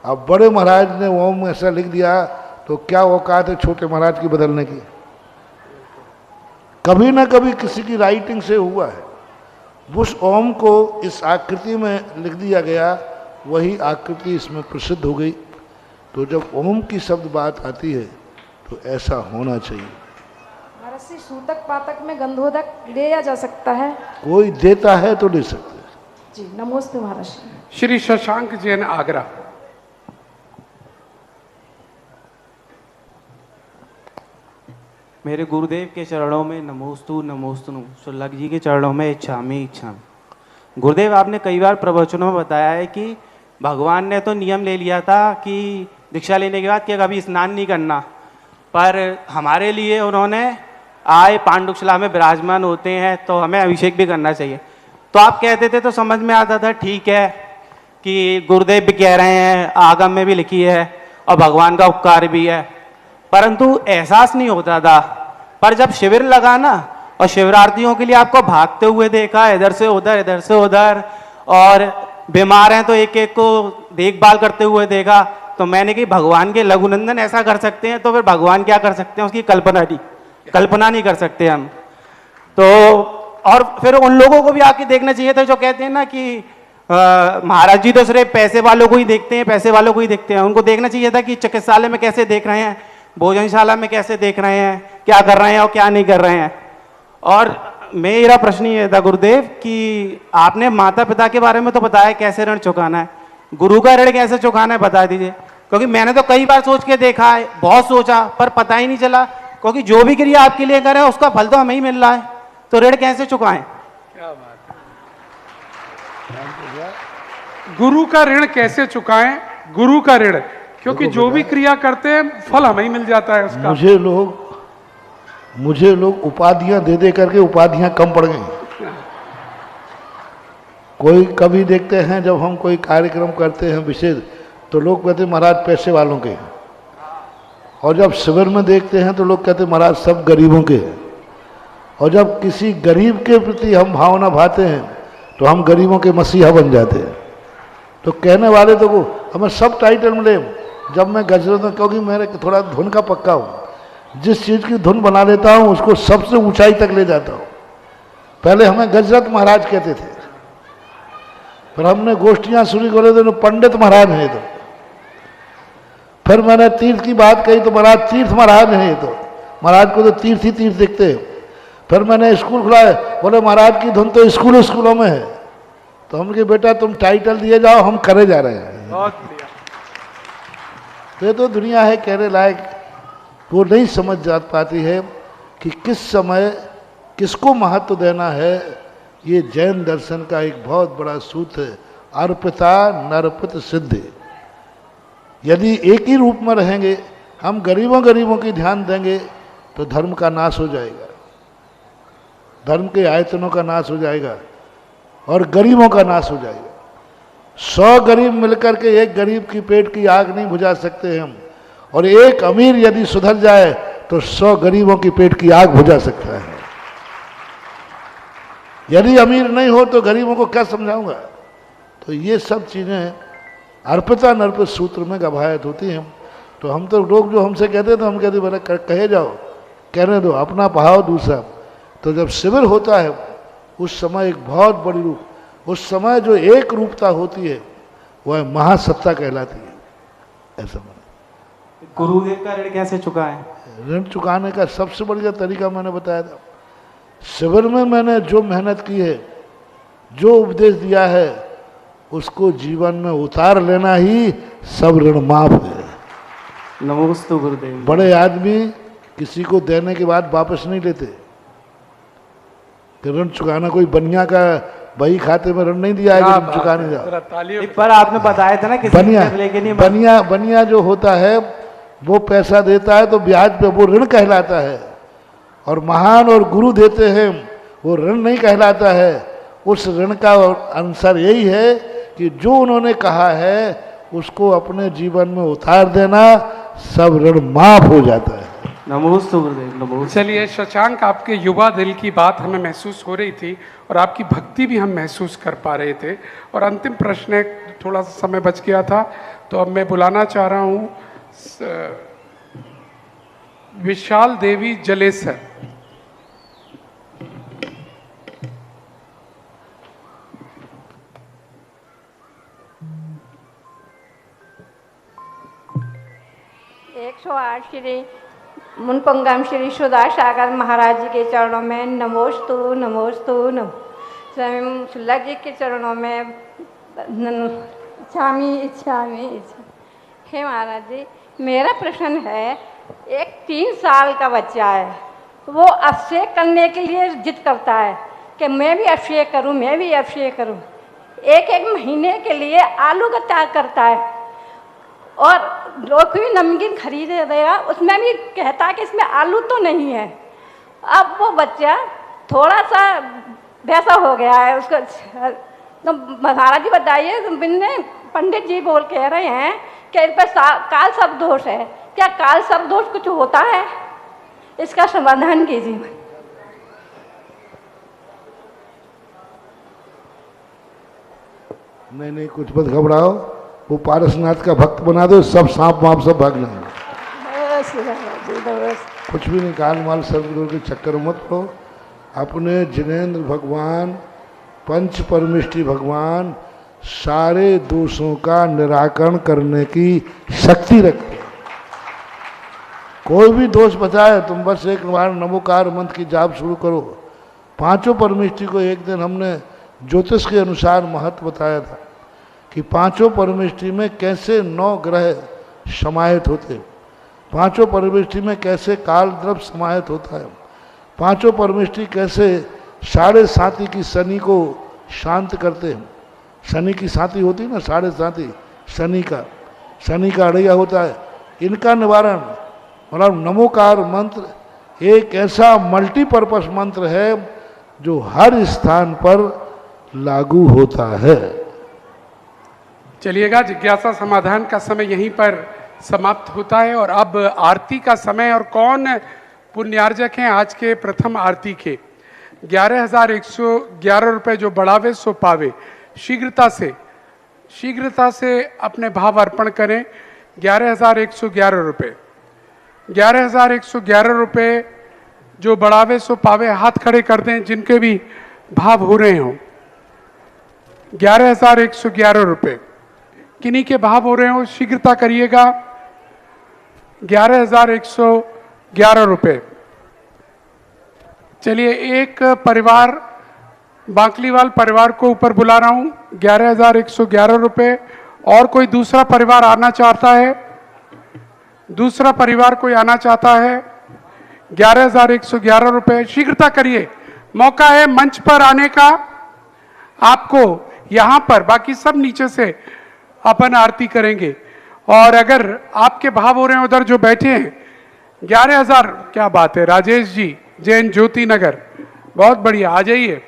अब बड़े महाराज ने ओम ऐसा लिख दिया तो क्या औकात है छोटे महाराज की बदलने की? कभी ना कभी किसी की राइटिंग से हुआ है। उस ओम को इस आकृति में लिख दिया गया, वही आकृति इसमें प्रसिद्ध हो गई। तो जब ओम की शब्द बात आती है तो ऐसा होना चाहिए। महाराज जी, सूतक पातक में गंधोदक लिया जा सकता है? कोई देता है तो ले सकते हैं। जी नमस्ते महाराज जी। श्री शशांक जैन, आगरा। मेरे गुरुदेव के चरणों में नमोस्तु नमोस्तु नमोस्तु। सुल्लभ जी के चरणों में इच्छामी इच्छामी। गुरुदेव, आपने कई बार प्रवचनों में बताया है कि भगवान ने तो नियम ले लिया था कि दीक्षा लेने के बाद कि कभी स्नान नहीं करना, पर हमारे लिए उन्होंने आए पांडुशिला में विराजमान होते हैं तो हमें अभिषेक भी करना चाहिए। तो आप कहते थे तो समझ में आता था, ठीक है कि गुरुदेव भी कह रहे हैं, आगम में भी लिखी है और भगवान का उपकार भी है, परंतु एहसास नहीं होता था। पर जब शिविर लगा ना और शिवरार्थियों के लिए आपको भागते हुए देखा, इधर से उधर, और बीमार हैं तो एक एक को देखभाल करते हुए देखा, तो मैंने कि भगवान के लघुनंदन ऐसा कर सकते हैं तो फिर भगवान क्या कर सकते हैं, उसकी कल्पना नहीं कर सकते हम। तो और फिर उन लोगों को भी आके देखना चाहिए था जो कहते हैं ना कि महाराज जी तो सिर्फ पैसे वालों को ही देखते हैं, उनको देखना चाहिए था कि चिकित्सालय में कैसे देख रहे हैं, भोजनशाला में कैसे देख रहे हैं, क्या कर रहे हैं और क्या नहीं कर रहे हैं। और मेरा प्रश्न ये था गुरुदेव कि आपने माता पिता के बारे में तो बताया कैसे ऋण चुकाना है, गुरु का ऋण कैसे चुकाना है बता दीजिए, क्योंकि मैंने तो कई बार सोच के देखा है, बहुत सोचा पर पता ही नहीं चला, क्योंकि जो भी क्रिया आपके लिए करें उसका फल तो हमें ही मिल रहा है, तो ऋण कैसे चुकाएं? क्या बात है। गुरु का ऋण कैसे चुकाएं? गुरु का ऋण, क्योंकि जो भी क्रिया करते हैं फल हमें ही मिल जाता है उसका। मुझे लोग उपाधियां दे दे करके उपाधियां कम पड़ गई। कोई कभी देखते हैं जब हम कोई कार्यक्रम करते हैं विशेष, तो लोग कहते हैं महाराज पैसे वालों के, और जब शिविर में देखते हैं तो लोग कहते हैं महाराज सब गरीबों के, और जब किसी गरीब के प्रति हम भावना भाते हैं तो हम गरीबों के मसीहा बन जाते हैं। तो कहने वाले तो हमें सब टाइटल मिले, जब मैं गजरों में, क्योंकि मेरे थोड़ा धुन का पक्का हूँ, जिस चीज़ की धुन बना लेता हूँ उसको सबसे ऊंचाई तक ले जाता हूँ। पहले हमें गजरत महाराज कहते थे, फिर हमने गोष्ठियाँ शुरू कर दी तो पंडित महाराज हैं। तो फिर मैंने तीर्थ की बात कही तो महाराज तीर्थ महाराज हैं। तो महाराज को तो तीर्थ ही तीर्थ दिखते हैं। फिर मैंने स्कूल खुलाया, बोले महाराज की धुन तो स्कूलों में है। तो हम कहे बेटा तुम टाइटल दिए जाओ, हम करे जा रहे हैं। बहुत बढ़िया। तो ये तो दुनिया है कहने लायक, वो नहीं समझ जा पाती है कि किस समय किसको महत्व देना है। ये जैन दर्शन का एक बहुत बड़ा सूत्र है, अर्पिता नर्पित सिद्धि। यदि एक ही रूप में रहेंगे, हम गरीबों की ध्यान देंगे तो धर्म का नाश हो जाएगा, धर्म के आयतनों का नाश हो जाएगा और गरीबों का नाश हो जाएगा। 100 गरीब मिलकर के एक गरीब की पेट की आग नहीं बुझा सकते हम, और एक अमीर यदि सुधर जाए तो 100 गरीबों की पेट की आग बुझा सकता है। यदि अमीर नहीं हो तो गरीबों को क्या समझाऊंगा। तो ये सब चीज़ें अर्पिता नर्पित सूत्र में गवायत होती हैं। तो हम तो लोग जो हमसे कहते तो हम कहते बोले कहे जाओ, कहने दो, अपना पढ़ाओ दूसरा। तो जब शिविर होता है उस समय एक बहुत बड़ी रूप, उस समय जो एक रूपता होती है वह महासत्ता कहलाती है। ऐसा मैंने गुरुदेव का ऋण कैसे चुकाएं? ऋण चुकाने का सबसे बढ़िया तरीका मैंने बताया था। शिविर में मैंने जो मेहनत की है, जो उपदेश दिया है, उसको जीवन में उतार लेना ही सब ऋण माफ है। नमोस्तु गुरुदेव। बड़े आदमी किसी को देने के बाद वापस नहीं लेते कि ऋण चुकाना। कोई बनिया का बही खाते में ऋण नहीं दिया है कि ऋण चुकाने जाओ। पर आपने बताया था ना किसी लेके नहीं। बनिया जो होता है वो पैसा देता है तो ब्याज पे वो ऋण कहलाता है, और महान और गुरु देते हैं वो ऋण नहीं कहलाता है। उस ऋण का आंसर यही है कि जो उन्होंने कहा है उसको अपने जीवन में उतार देना, सब ऋण माफ हो जाता है। नमोस्तु गुरुदेव, नमोस्तु। चलिए शशांक, आपके युवा दिल की बात हमें महसूस हो रही थी और आपकी भक्ति भी हम महसूस कर पा रहे थे। और अंतिम प्रश्न है, थोड़ा सा समय बच गया था, तो अब मैं बुलाना चाह रहा हूँ विशाल देवी जलेसर। श्री मुनपंगम श्री सुधा सागर महाराज जी के चरणों में नमोस्तु नमोस्तु नमो। स्वामी सुल्ला जी के चरणों में इच्छामी इच्छामी इच्छा। हे महाराज जी, मेरा प्रश्न है, एक 3 साल का बच्चा है, वो अभिषेक करने के लिए जिद करता है कि मैं भी अभिषेक करूं, मैं भी अभिषेक करूं। एक महीने के लिए आलू का त्याग करता है और लोग भी नमकीन खरीद देगा, उसमें भी कहता है कि इसमें आलू तो नहीं है। अब वो बच्चा थोड़ा सा वैसा हो गया है उसको। तो महाराज जी बताइए, पंडित जी बोल कह रहे हैं कि इस पर काल सर्प दोष है, क्या काल सर्प दोष कुछ होता है? इसका समाधान कीजिए। नहीं, कुछ मत घबराओ, वो पारसनाथ का भक्त बना दो, सब सांप वाप सब भाग जाएंगे। कुछ भी नहीं, काल माल सर्वगुरु के चक्कर मत पड़ो। अपने जिनेंद्र भगवान, पंच परमेष्टि भगवान सारे दोषों का निराकरण करने की शक्ति रखते हैं। कोई भी दोष बचाए, तुम बस एक बार नमोकार मंत्र की जाप शुरू करो। 5 परमेष्टि को एक दिन हमने ज्योतिष के अनुसार महत्व बताया था कि 5 परमेष्टि में कैसे 9 ग्रह समाहित होते, 5 परमेष्टि में कैसे काल द्रव्य समाहित होता है, 5 परमेष्टि कैसे 7.5 की शनि को शांत करते हैं। शनि की साथी होती है ना, 7.5 शनि का अड़ैया होता है। इनका निवारण मतलब नमोकार मंत्र एक ऐसा मल्टीपर्पस मंत्र है जो हर स्थान पर लागू होता है। चलिएगा, जिज्ञासा समाधान का समय यहीं पर समाप्त होता है और अब आरती का समय। और कौन पुण्यार्जक हैं आज के प्रथम आरती के? 11,111 रुपये जो बढ़ावे सो पावे। शीघ्रता से अपने भाव अर्पण करें। 11,111 रुपये। 11,111 रुपये जो बढ़ावे सो पावे, हाथ खड़े कर दें जिनके भी भाव हो रहे हों। 11,111 रुपये किन्हीं के भाव हो रहे हो, शीघ्रता करिएगा। 11,111 रुपये। चलिए, एक परिवार, बांकलीवाल परिवार को ऊपर बुला रहा हूं। 11,111 रुपये। और कोई दूसरा परिवार आना चाहता है? दूसरा परिवार कोई आना चाहता है? 11,111 रुपये। शीघ्रता करिए, मौका है मंच पर आने का आपको। यहां पर बाकी सब नीचे से अपन आरती करेंगे। और अगर आपके भाव हो रहे हैं उधर जो बैठे हैं, 11,000, क्या बात है। राजेश जी, जैन ज्योति नगर, बहुत बढ़िया, आ जाइए,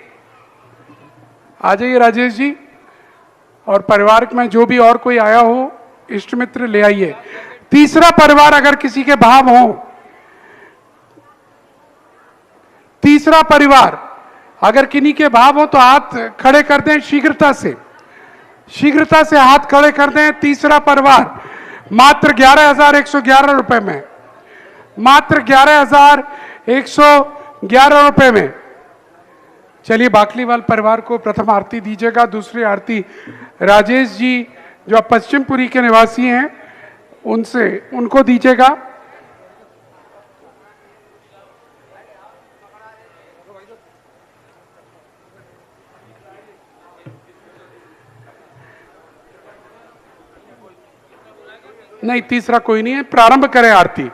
आ जाइए राजेश जी। और परिवार में जो भी और कोई आया हो, इष्ट मित्र ले आइए। तीसरा परिवार अगर किसी के भाव हो, तीसरा परिवार अगर किन्हीं के भाव हो तो हाथ खड़े कर दें शीघ्रता से, शीघ्रता से हाथ खड़े कर दें। तीसरा परिवार मात्र 11,111 रुपए में, मात्र 11,111 रुपए में। चलिए, बाकलीवाल परिवार को प्रथम आरती दीजिएगा। दूसरी आरती राजेश जी जो पश्चिमपुरी के निवासी हैं उनको दीजिएगा। नहीं, तीसरा कोई नहीं है। प्रारंभ करें आरती।